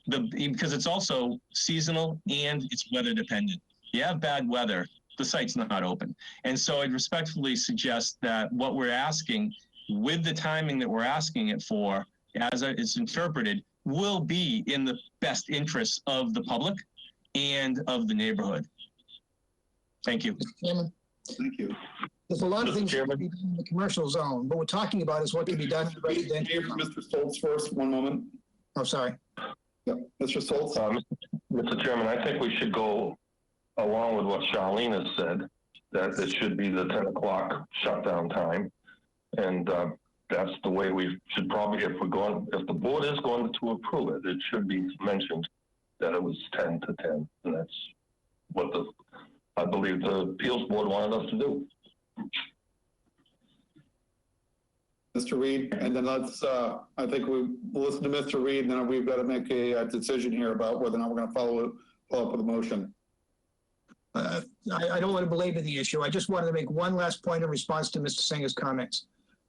because it's also seasonal and it's weather dependent. You have bad weather, the site's not open. And so I'd respectfully suggest that what we're asking, with the timing that we're asking it for, as it's interpreted, will be in the best interests of the public and of the neighborhood. Thank you. Mr. Chairman, Thank you. there's a lot of Mr. things that Chairman. can be done in the commercial zone, but we're talking about is what can be done in the residential zone. Mr. Stoltz first, one moment. Oh, sorry. Yeah, Mr. Stoltz. Mr. Chairman, I think we should go along with what Charlene has said, that it should be the 10 o'clock shutdown time. And that's the way we should probably, if the board is going to approve it, it should be mentioned that it was 10 to 10. And that's what I believe the appeals board wanted us to do. Mr. Reed, and then let's, I think we'll listen to Mr. Reed, and then we've got to make a decision here about whether or not we're going to follow up with a motion. I don't want to belabor the issue. I just wanted to make one last point in response to Mr. Singer's comments.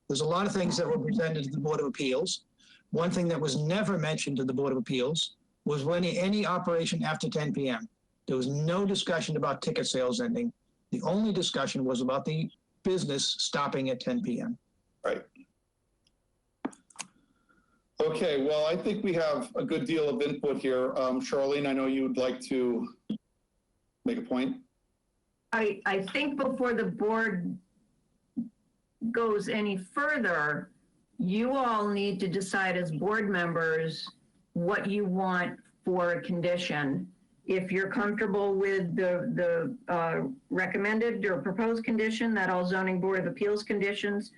There's a lot of things that were presented to the Board of Appeals. One thing that was never mentioned to the Board of Appeals was any operation after 10 p.m. There was no discussion about ticket sales ending. The only discussion was about the business stopping at 10 p.m. Right. Okay, well, I think we have a good deal of input here. Charlene, I know you would like to make a point. I think before the board goes any further, you all need to decide as board members what you want for a condition. If you're comfortable with the recommended or proposed condition that all zoning board of appeals conditions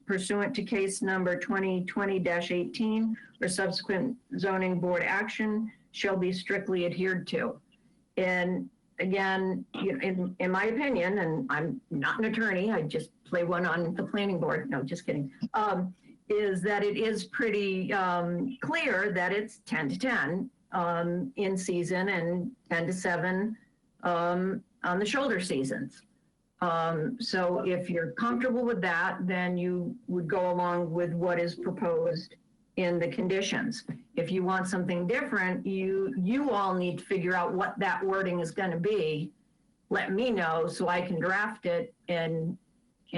pursuant to case number 2020-18 or subsequent zoning board action shall be strictly adhered to. And again, in my opinion, and I'm not an attorney, I just play one on the planning board, no, just kidding, is that it is pretty clear that it's 10 to 10 in season and 10 to 7 on the shoulder seasons. So if you're comfortable with that, then you would go along with what is proposed in the conditions. If you want something different, you all need to figure out what that wording is going to be. Let me know so I can draft it and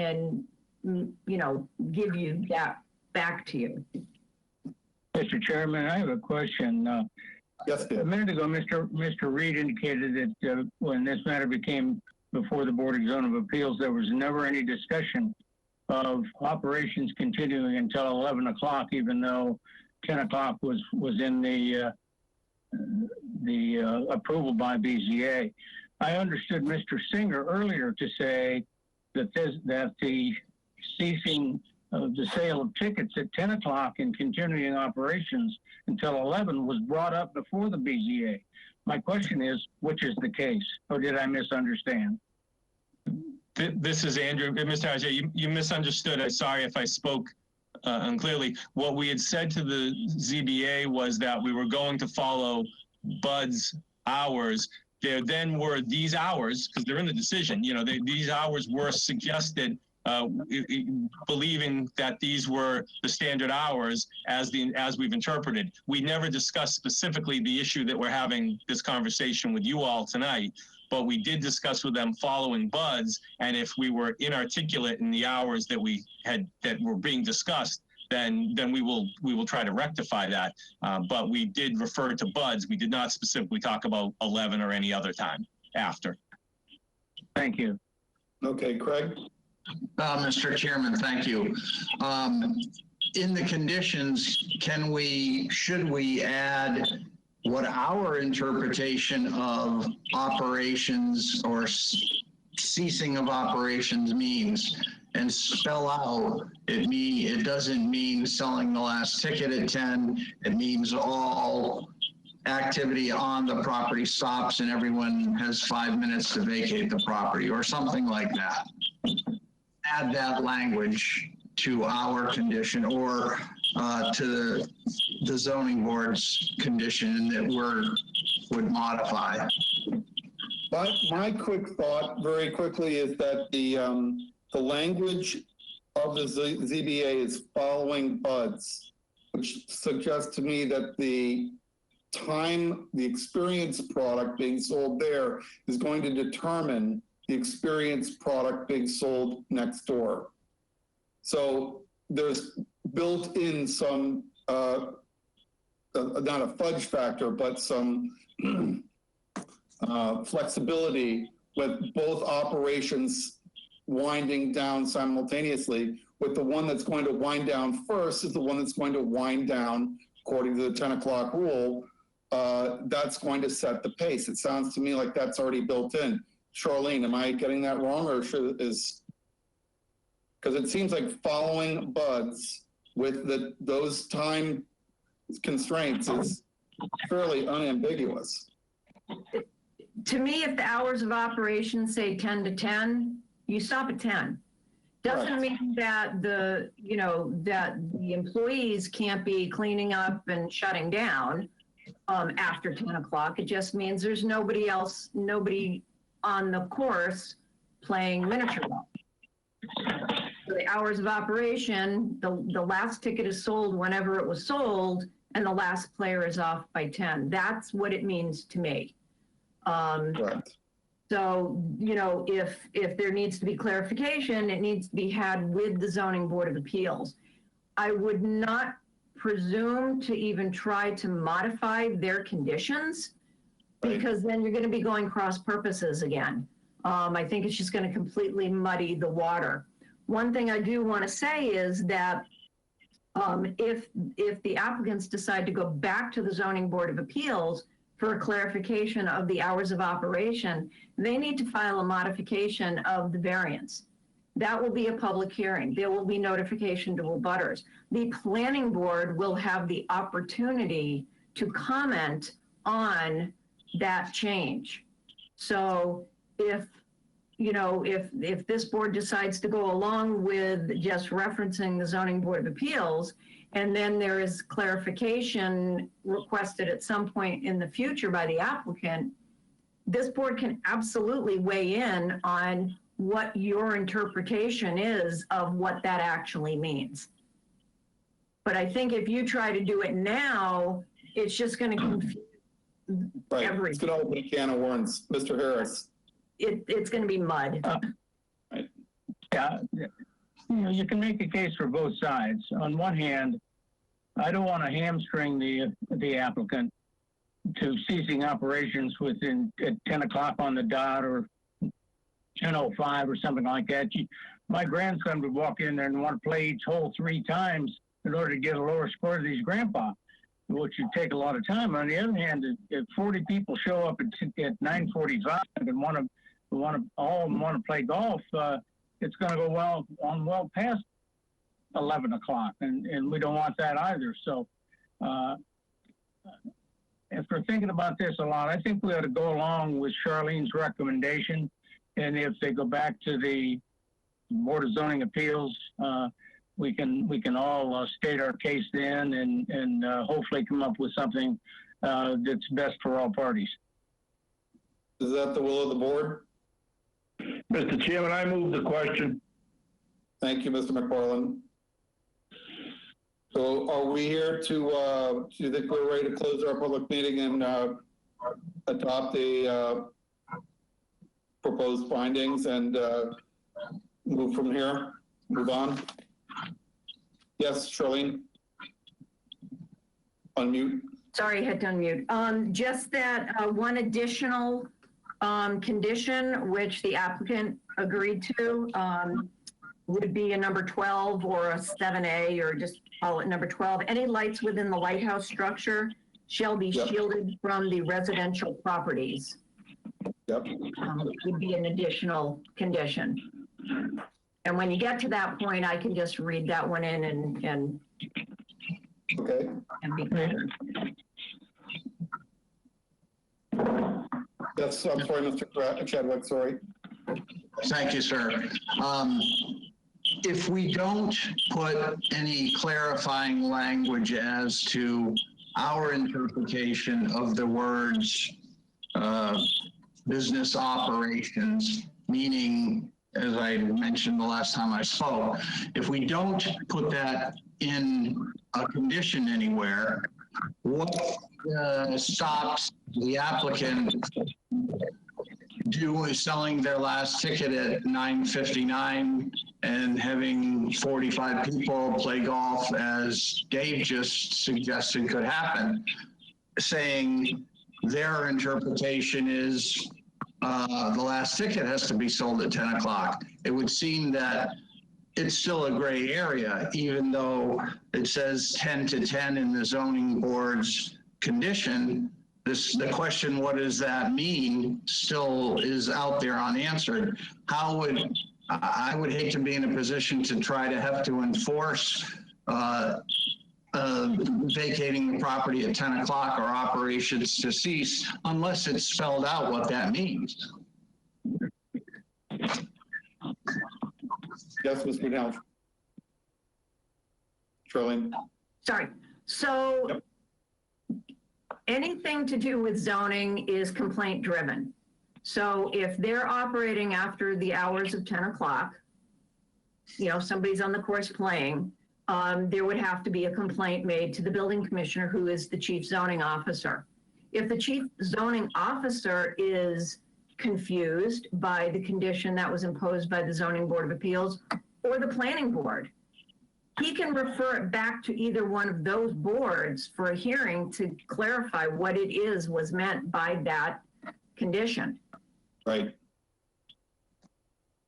give you that back to you. Mr. Chairman, I have a question. Yes, a minute ago, Mr. Reed indicated that when this matter became before the Board of Zoning Appeals, there was never any discussion of operations continuing until 11 o'clock, even though 10 o'clock was in the approval by BZA. I understood Mr. Singer earlier to say that the ceasing of the sale of tickets at 10 o'clock and continuing operations until 11 was brought up before the BZA. My question is, which is the case, or did I misunderstand? This is Andrew. Mr. Ajay, you misunderstood. I'm sorry if I spoke unclearly. What we had said to the ZBA was that we were going to follow Bud's hours. There then were these hours, because they're in the decision, these hours were suggested, believing that these were the standard hours as we've interpreted. We never discussed specifically the issue that we're having this conversation with you all tonight, but we did discuss with them following Bud's, and if we were inarticulate in the hours that were being discussed, then we will try to rectify that. But we did refer to Bud's. We did not specifically talk about 11 or any other time after. Thank you. Okay, Craig. Mr. Chairman, thank you. In the conditions, should we add what our interpretation of operations or ceasing of operations means and spell out it doesn't mean selling the last ticket at 10. It means all activity on the property stops and everyone has 5 minutes to vacate the property or something like that. Add that language to our condition or to the zoning board's condition that would modify. My quick thought very quickly is that the language of the ZBA is following Bud's, which suggests to me that the experience product being sold there is going to determine the experience product being sold next door. So there's built in some, not a fudge factor, but some flexibility with both operations winding down simultaneously, with the one that's going to wind down first is the one that's going to wind down according to the 10 o'clock rule. That's going to set the pace. It sounds to me like that's already built in. Charlene, am I getting that wrong, or because it seems like following Bud's with those time constraints is fairly unambiguous. To me, if the hours of operation say 10 to 10, you stop at 10. Doesn't mean that the employees can't be cleaning up and shutting down after 10 o'clock. It just means there's nobody on the course playing miniature golf. So the hours of operation, the last ticket is sold whenever it was sold, and the last player is off by 10. That's what it means to me. Correct. So, you know, if there needs to be clarification, it needs to be had with the Zoning Board of Appeals. I would not presume to even try to modify their conditions, because then you're going to be going cross purposes again. I think it's just going to completely muddy the water. One thing I do want to say is that if the applicants decide to go back to the Zoning Board of Appeals for a clarification of the hours of operation, they need to file a modification of the variance. That will be a public hearing. There will be notification to abutters. The planning board will have the opportunity to comment on that change. So if, you know, if this board decides to go along with just referencing the Zoning Board of Appeals, and then there is clarification requested at some point in the future by the applicant, this board can absolutely weigh in on what your interpretation is of what that actually means. But I think if you try to do it now, it's just going to confuse everything. It's going to open a can of worms. Mr. Harris. It's going to be mud. Yeah, you know, you can make a case for both sides. On one hand, I don't want to hamstring the applicant to ceasing operations within at 10 o'clock on the dot or 10:05 or something like that. My grandson would walk in there and want to play each hole 3 times in order to get a lower score than his grandpa, which would take a lot of time. On the other hand, if 40 people show up at 9:45 and all of them want to play golf, it's going to go well past 11 o'clock, and we don't want that either. So after thinking about this a lot, I think we ought to go along with Charlene's recommendation, and if they go back to the Board of Zoning Appeals, we can all state our case then, and hopefully come up with something that's best for all parties. Is that the will of the board? Mr. Chairman, I move the question. Thank you, Mr. McFarland. So are we here to, do you think we're ready to close our public meeting and adopt the proposed findings and move from here, move on? Yes, Charlene? Unmute. Sorry, I had to unmute. Just that one additional condition, which the applicant agreed to, would be a number 12 or a 7A, or just call it number 12. Any lights within the lighthouse structure shall be shielded from the residential properties. Yep. Would be an additional condition. And when you get to that point, I can just read that one in and okay. And be clear. Yes, I'm sorry, Mr. Chadwick, sorry. Thank you, sir. If we don't put any clarifying language as to our interpretation of the words business operations, meaning, as I mentioned the last time I spoke, if we don't put that in a condition anywhere, what stops the applicant selling their last ticket at 9:59 and having 45 people play golf, as Dave just suggested could happen, saying their interpretation is the last ticket has to be sold at 10 o'clock. It would seem that it's still a gray area, even though it says 10 to 10 in the zoning board's condition. The question, what does that mean, still is out there unanswered. I would hate to be in a position to try to have to enforce vacating the property at 10 o'clock or operations to cease unless it's spelled out what that means. Yes, Mr. Down. Charlene. Sorry. So yep. Anything to do with zoning is complaint driven. So if they're operating after the hours of 10 o'clock, you know, somebody's on the course playing, there would have to be a complaint made to the building commissioner, who is the chief zoning officer. if the chief zoning officer is confused by the condition that was imposed by the Zoning Board of Appeals or the Planning Board, he can refer it back to either one of those boards for a hearing to clarify what it was meant by that condition. Right.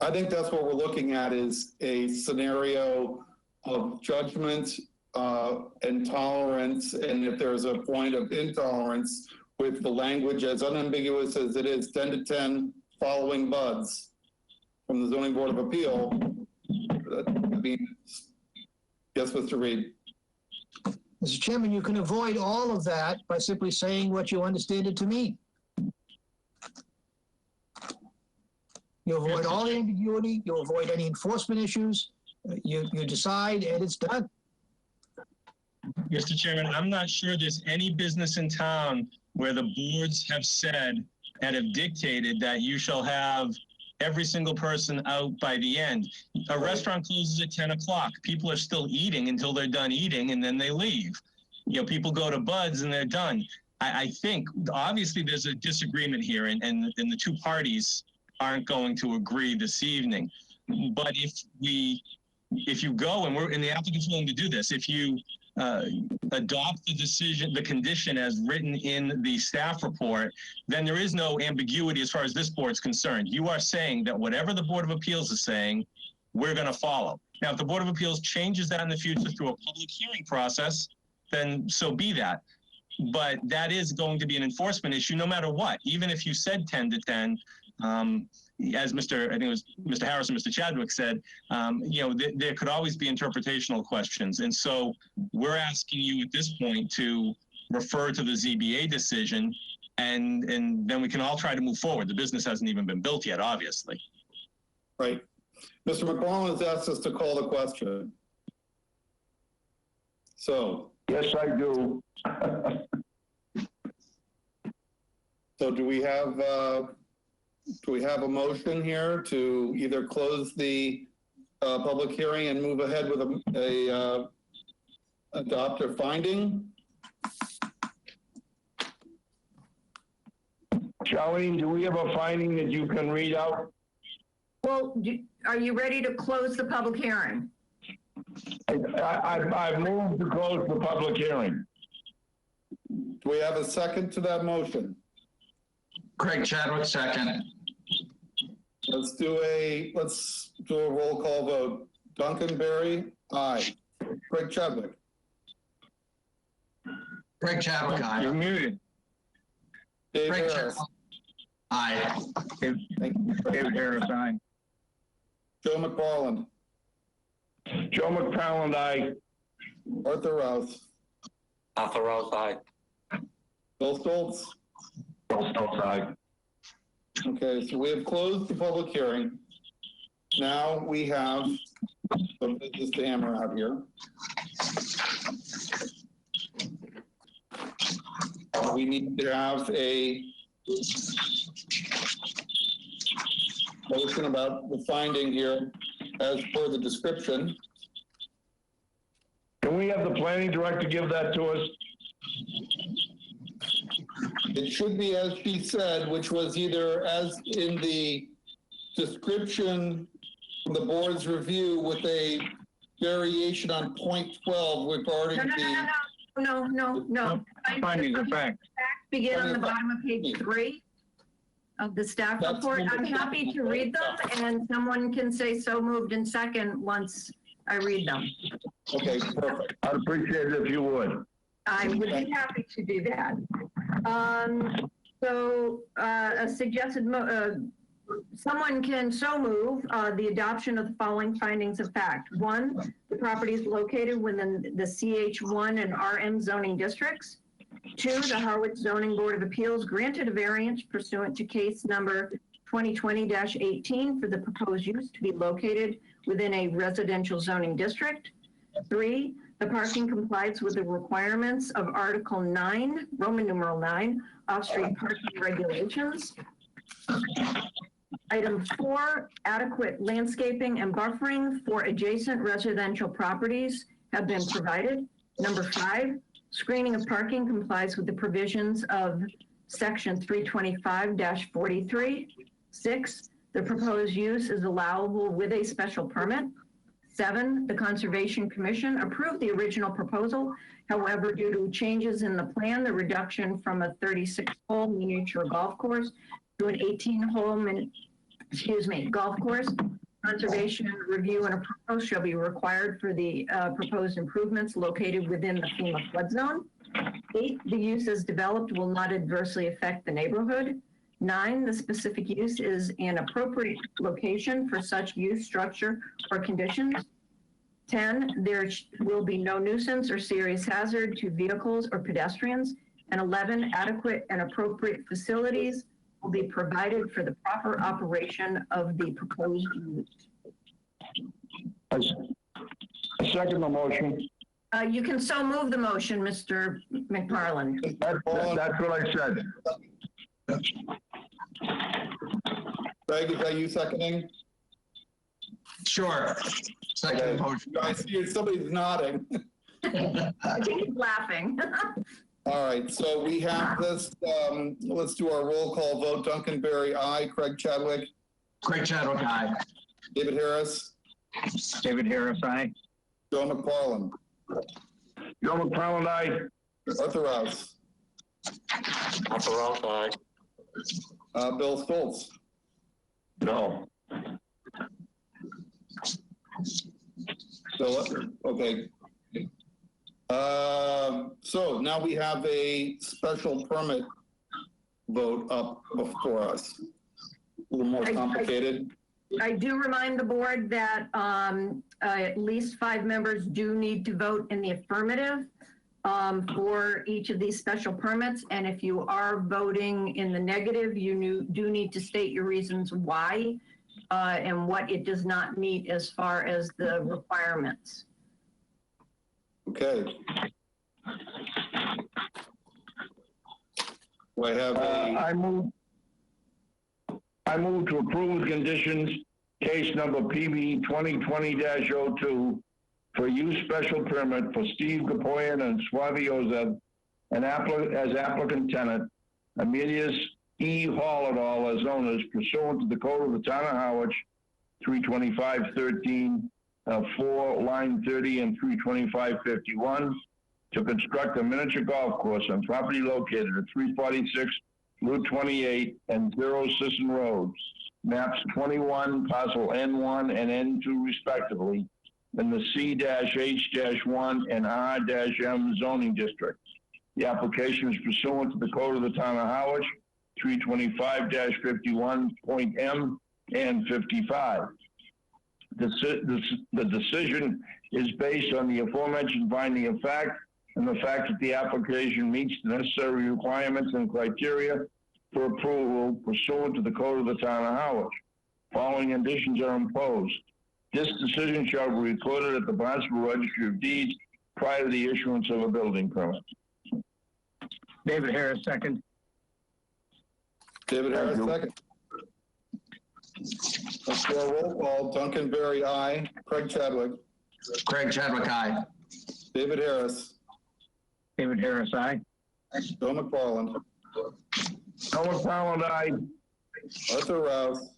I think that's what we're looking at, is a scenario of judgment and tolerance, and if there's a point of intolerance with the language as unambiguous as it is, 10 to 10 following buds from the Zoning Board of Appeal. I mean, yes, Mr. Reed. Mr. Chairman, you can avoid all of that by simply saying what you understand it to mean. You avoid all the ambiguity, you avoid any enforcement issues, you decide and it's done. Mr. Chairman, I'm not sure there's any business in town where the boards have said and have dictated that you shall have every single person out by the end. A restaurant closes at 10 o'clock. People are still eating until they're done eating, and then they leave. You know, people go to Bud's and they're done. I think obviously there's a disagreement here, and the two parties aren't going to agree this evening. But if you go, and the applicant's willing to do this, if you adopt the condition as written in the staff report, then there is no ambiguity as far as this board's concerned. You are saying that whatever the Board of Appeals is saying, we're going to follow. Now, if the Board of Appeals changes that in the future through a public hearing process, then so be that. But that is going to be an enforcement issue no matter what. Even if you said 10 to 10, as I think it was Mr. Harris and Mr. Chadwick said, there could always be interpretational questions. And so we're asking you at this point to refer to the ZBA decision, and then we can all try to move forward. The business hasn't even been built yet, obviously. Right. Mr. McFarland has asked us to call the question. So. Yes, I do. So do we have a motion here to either close the public hearing and move ahead with a adopt a finding? Charlene, do we have a finding that you can read out? Well, are you ready to close the public hearing? I moved to close the public hearing. Do we have a second to that motion? Craig Chadwick, second. Let's do a roll call vote. Duncan Berry, aye. Craig Chadwick. Craig Chadwick, aye. You're muted. Dave Craig Harris. Chadwick, aye. David Harris, aye. Joe McFarland. Joe McFarland, aye. Arthur Rouse. Arthur Rouse, aye. Bill Stoltz. Bill Stoltz, aye. Okay, so we have closed the public hearing. Now we have some business to hammer out here. We need to have a motion about the finding here as per the description. Can we have the planning director give that to us? It should be as she said, which was either as in the description from the board's review with a variation on point 12 regarding No. Findings of fact. Begin on the bottom of page 3 of the staff report. I'm happy to read them, and someone can say so moved in second once I read them. Okay, perfect. I'd appreciate it if you would. I would be happy to do that. A suggested, someone can so move the adoption of the following findings of fact. 1, the property is located within the CH1 and RM zoning districts. 2, the Harwich Zoning Board of Appeals granted a variance pursuant to case number 2020-18 for the proposed use to be located within a residential zoning district. 3, the parking complies with the requirements of Article 9, Roman numeral 9, off-street parking regulations. Item 4, adequate landscaping and buffering for adjacent residential properties have been provided. Number 5, Screening of parking complies with the provisions of section 325-43. 6, the proposed use is allowable with a special permit. 7, the Conservation Commission approved the original proposal. However, due to changes in the plan, the reduction from a 36-hole miniature golf course to an 18-hole golf course, conservation review and approval shall be required for the proposed improvements located within the FEMA flood zone. 8, the use as developed will not adversely affect the neighborhood. 9, the specific use is an appropriate location for such use, structure, or conditions. 10, there will be no nuisance or serious hazard to vehicles or pedestrians. And 11, adequate and appropriate facilities will be provided for the proper operation of the proposed use. I second the motion. You can so move the motion, Mr. McFarland. That's what I said. Greg, is that you seconding? Sure. Second motion. I see somebody's nodding. He's laughing. All right, so we have this, let's do our roll call vote. Duncan Berry, aye. Craig Chadwick. Craig Chadwick, aye. David Harris. David Harris, aye. Joe McFarland. Joe McFarland, aye. Arthur Rouse. Arthur Rouse, aye. Bill Stoltz. No. So, okay. So now we have a special permit vote up before us. A little more complicated. I do remind the board that at least 5 members do need to vote in the affirmative for each of these special permits. And if you are voting in the negative, you do need to state your reasons why and what it does not meet as far as the requirements. Okay. Do I have I move to approve with conditions case number PB 2020-02 for use special permit for Steve Gapoyan and Suavioza and as applicant tenant, Amelius E. Hall as owners pursuant to the code of the town of Harwich, 325-13, 4, line 30 and 325-51, to construct a miniature golf course on property located at 346 Route 28 and 0 Sisson Road, maps 21, parcel N1 and N2 respectively, in the C-H-1 and R-M zoning districts. The application is pursuant to the code of the town of Harwich, 325-51.M and 55. The decision is based on the aforementioned finding of fact and the fact that the application meets the necessary requirements and criteria for approval pursuant to the code of the town of Harwich. Following conditions are imposed. This decision shall be recorded at the Barnstable Registry of Deeds prior to the issuance of a building permit. David Harris, second. David Harris, second. Let's do our roll call. Duncan Berry, aye. Craig Chadwick. Craig Chadwick, aye. David Harris. David Harris, aye. Joe McFarland. Joe McFarland, aye. Arthur Rouse.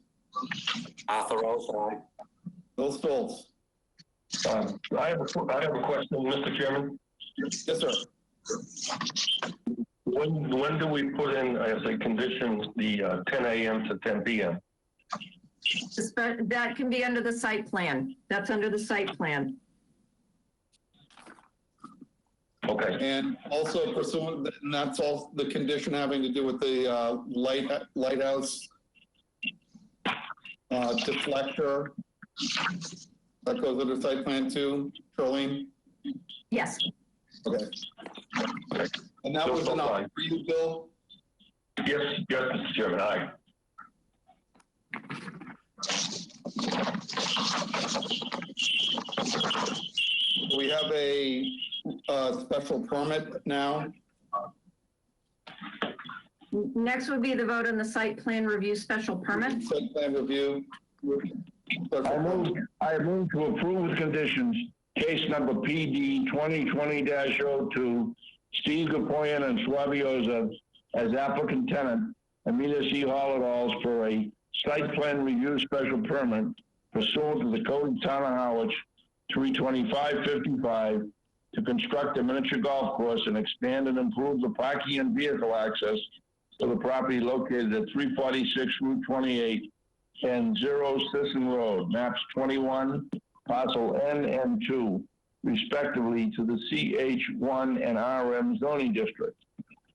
Arthur Rouse, aye. Bill Stoltz. I have a question, Mr. Chairman. Yes, sir. When do we put in as a condition the 10 a.m. to 10 p.m.? That can be under the site plan. That's under the site plan. Okay. And also pursuant, and that's all the condition having to do with the lighthouse deflector. That goes under site plan too, Charlene? Yes. Okay. And that was enough for you, Bill? Yes, Mr. Chairman, aye. We have a special permit now. Next would be the vote on the site plan review special permit. Site plan review. I move to approve with conditions case number PD 2020-02 Steve Gapoyan and Suavio as applicant tenant, Amelia C. Holidalls for a site plan review special permit pursuant to the Code of Town of Harwich 32555 to construct a miniature golf course and expand and improve the parking and vehicle access to the property located at 346 Route 28 and 0 Sisson Road, maps 21, parcel N and 2, respectively, to the CH1 and RM zoning district.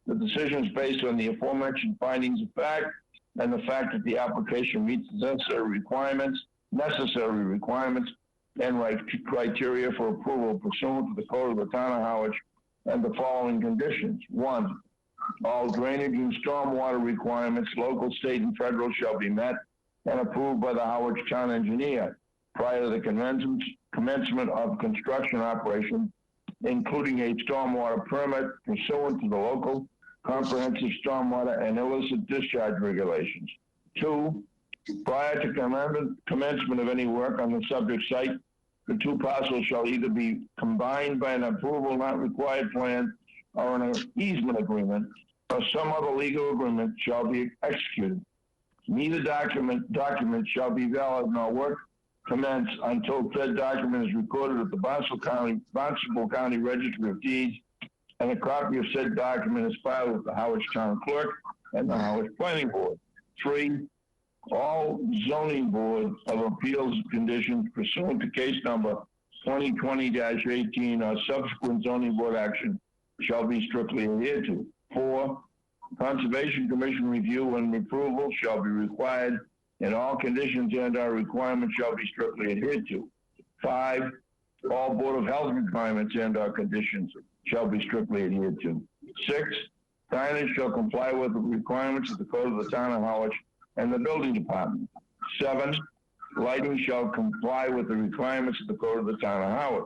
The decision is based on the aforementioned findings of fact and the fact that the application meets the necessary requirements and criteria for approval pursuant to the Code of the Town of Harwich and the following conditions. 1, all drainage and stormwater requirements, local, state, and federal, shall be met and approved by the Harwich Town Engineer prior to the commencement of construction operation, including a stormwater permit pursuant to the local comprehensive stormwater and illicit discharge regulations. 2, prior to commencement of any work on the subject site, the two parcels shall either be combined by an approval not required plan or an easement agreement or some other legal agreement shall be executed. Neither document shall be valid nor work commence until said document is recorded at the Barnstable County Registry of Deeds, and a copy of said document is filed with the Harwich Town Clerk and the Harwich Planning Board. 3, all zoning board of appeals conditions pursuant to case number 2020-18 or subsequent zoning board action shall be strictly adhered to. 4, Conservation Commission review and approval shall be required, and all conditions and our requirements shall be strictly adhered to. 5, all Board of Health requirements and our conditions shall be strictly adhered to. 6, signage shall comply with the requirements of the Code of the Town of Harwich and the Building Department. 7, lighting shall comply with the requirements of the Code of the Town of Harwich.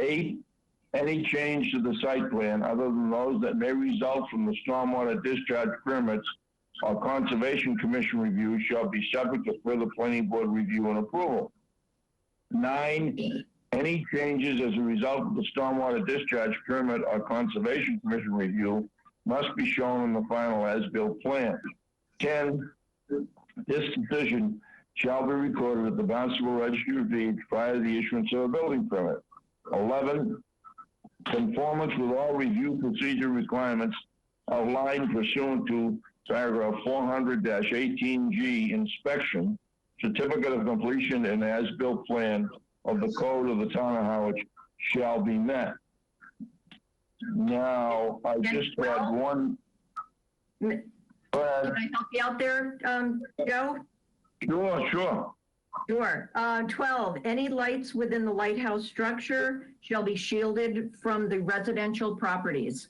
8, any change to the site plan other than those that may result from the stormwater discharge permits or Conservation Commission review shall be subject to further Planning Board review and approval. 9, any changes as a result of the stormwater discharge permit or Conservation Commission review must be shown in the final as-built plan. 10, this decision shall be recorded at the Barnstable Registry of Deeds prior to the issuance of a building permit. 11, conformance with all review procedure requirements outlined pursuant to paragraph 400-18G inspection, certificate of completion, and as-built plan of the Code of the Town of Harwich shall be met. Now, I just had one. Go ahead. Can I help you out there, Joe? Sure. Sure. 12, any lights within the lighthouse structure shall be shielded from the residential properties.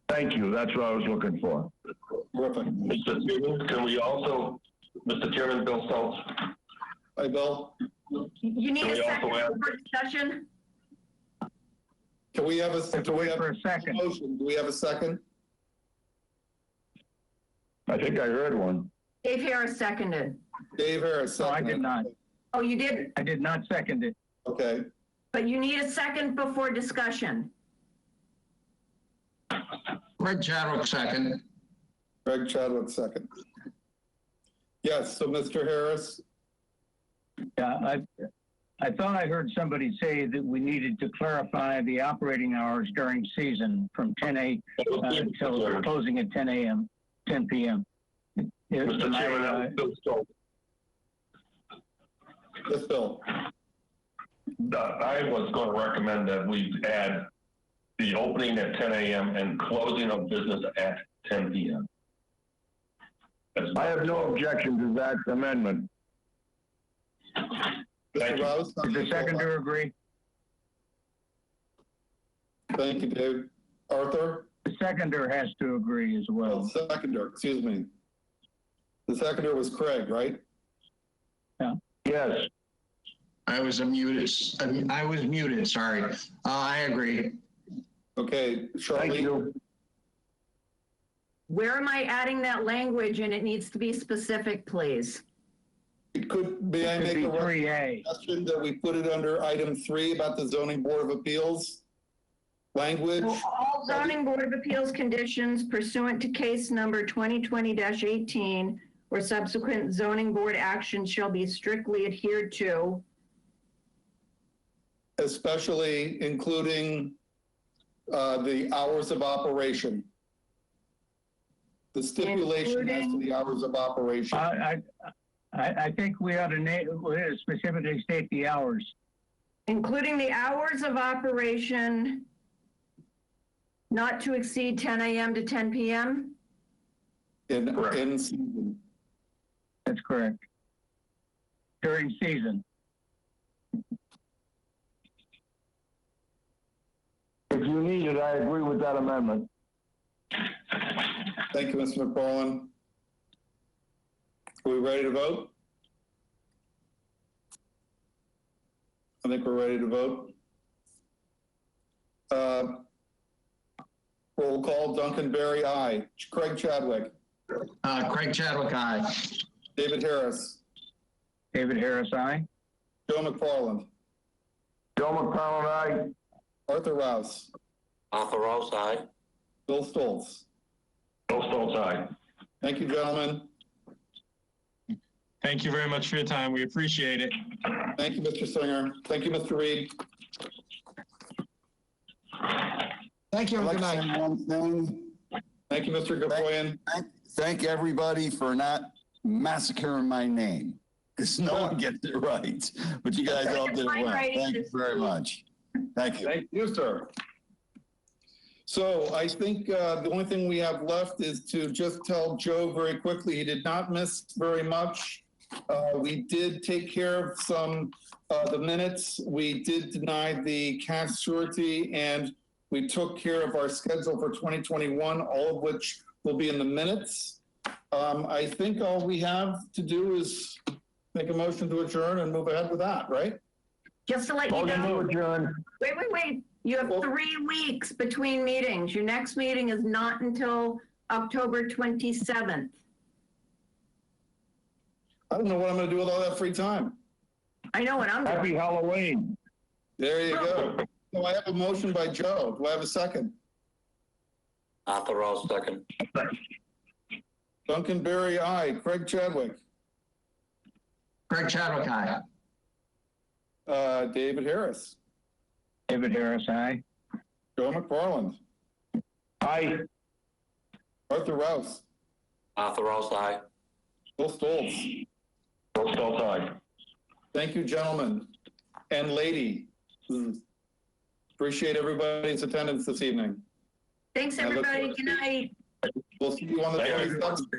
Thank you. That's what I was looking for. Terrific. Mr. Chairman, can we also, Mr. Chairman, Bill Stoltz? Hi, Bill. You need Can a we second also for discussion? Can we have a second. motion? Do we have a second? I think I heard one. Dave Harris seconded. Dave Harris, No, I seconded. did not. Oh, you did, I did not second it. Okay. but you need a second before discussion. Greg Chadwick, second. Greg Chadwick, second. Yes, so Mr. Harris, Yeah, I thought I heard somebody say that we needed to clarify the operating hours during season from 10 a.m. until closing at 10 a.m., 10 p.m. Mr. Chairman, that was Bill Stoltz. yes, Bill. I was going to recommend that we add the opening at 10 a.m. and closing of business at 10 p.m. I have no objection to that amendment. Mr. Rouse? Does the seconder agree? Thank you, Dave. Arthur? The seconder has to agree as well. Seconder, excuse me. The seconder was Craig, right? Yes. I was muted, sorry. I agree. Okay, Thank Charlie? you. Where am I adding that language? And it needs to be specific, please. May I make a 3A. suggestion that we put it under item 3 about the zoning board of appeals? Language, So all zoning board of appeals conditions pursuant to case number 2020-18 or subsequent zoning board action shall be strictly adhered to. especially including the hours of operation. The stipulation as to the hours of operation. I think we ought to specifically state the hours. Including the hours of operation not to exceed 10 a.m. to 10 p.m. In season. That's correct. During season. If you need it, I agree with that amendment. Thank you, Mr. McFarland. Are we ready to vote? I think we're ready to vote. Roll call, Duncan Berry, aye. Craig Chadwick. Craig Chadwick, aye. David Harris. David Harris, aye. Joe McFarland. Joe McFarland, aye. Arthur Rouse. Arthur Rouse, aye. Bill Stoltz. Bill Stoltz, aye. Thank you, gentlemen. Thank you very much for your time. We appreciate it. Thank you, Mr. Singer. Thank you, Mr. Reed. Thank you. I'd and like Good to night. say one thing. Thank you, Mr. Gapoyan. Thank everybody for not massacring my name, because no one gets it right. But you guys all did it well. Thank you very much. Thank you. Thank you, sir. So I think the only thing we have left is to just tell Joe very quickly, he did not miss very much. We did take care of some the minutes. We did deny the cash surety, and we took care of our schedule for 2021, all of which will be in the minutes. I think all we have to do is make a motion to adjourn and move ahead with that, right? Just to let you know. Adjourn. Wait. You have 3 weeks between meetings. Your next meeting is not until October 27th. I don't know what I'm going to do with all that free time. I know what I'm doing. Happy Halloween. There you go. So I have a motion by Joe. Do I have a second? Arthur Rouse, second. Duncan Berry, aye. Craig Chadwick. Craig Chadwick, aye. David Harris. David Harris, aye. Joe McFarland. Aye. Arthur Rouse. Arthur Rouse, aye. Bill Stoltz. Bill Stoltz, aye. Thank you, gentlemen and lady. Appreciate everybody's attendance this evening. Thanks, everybody. Good night. We'll see you on the Thank you. 27th.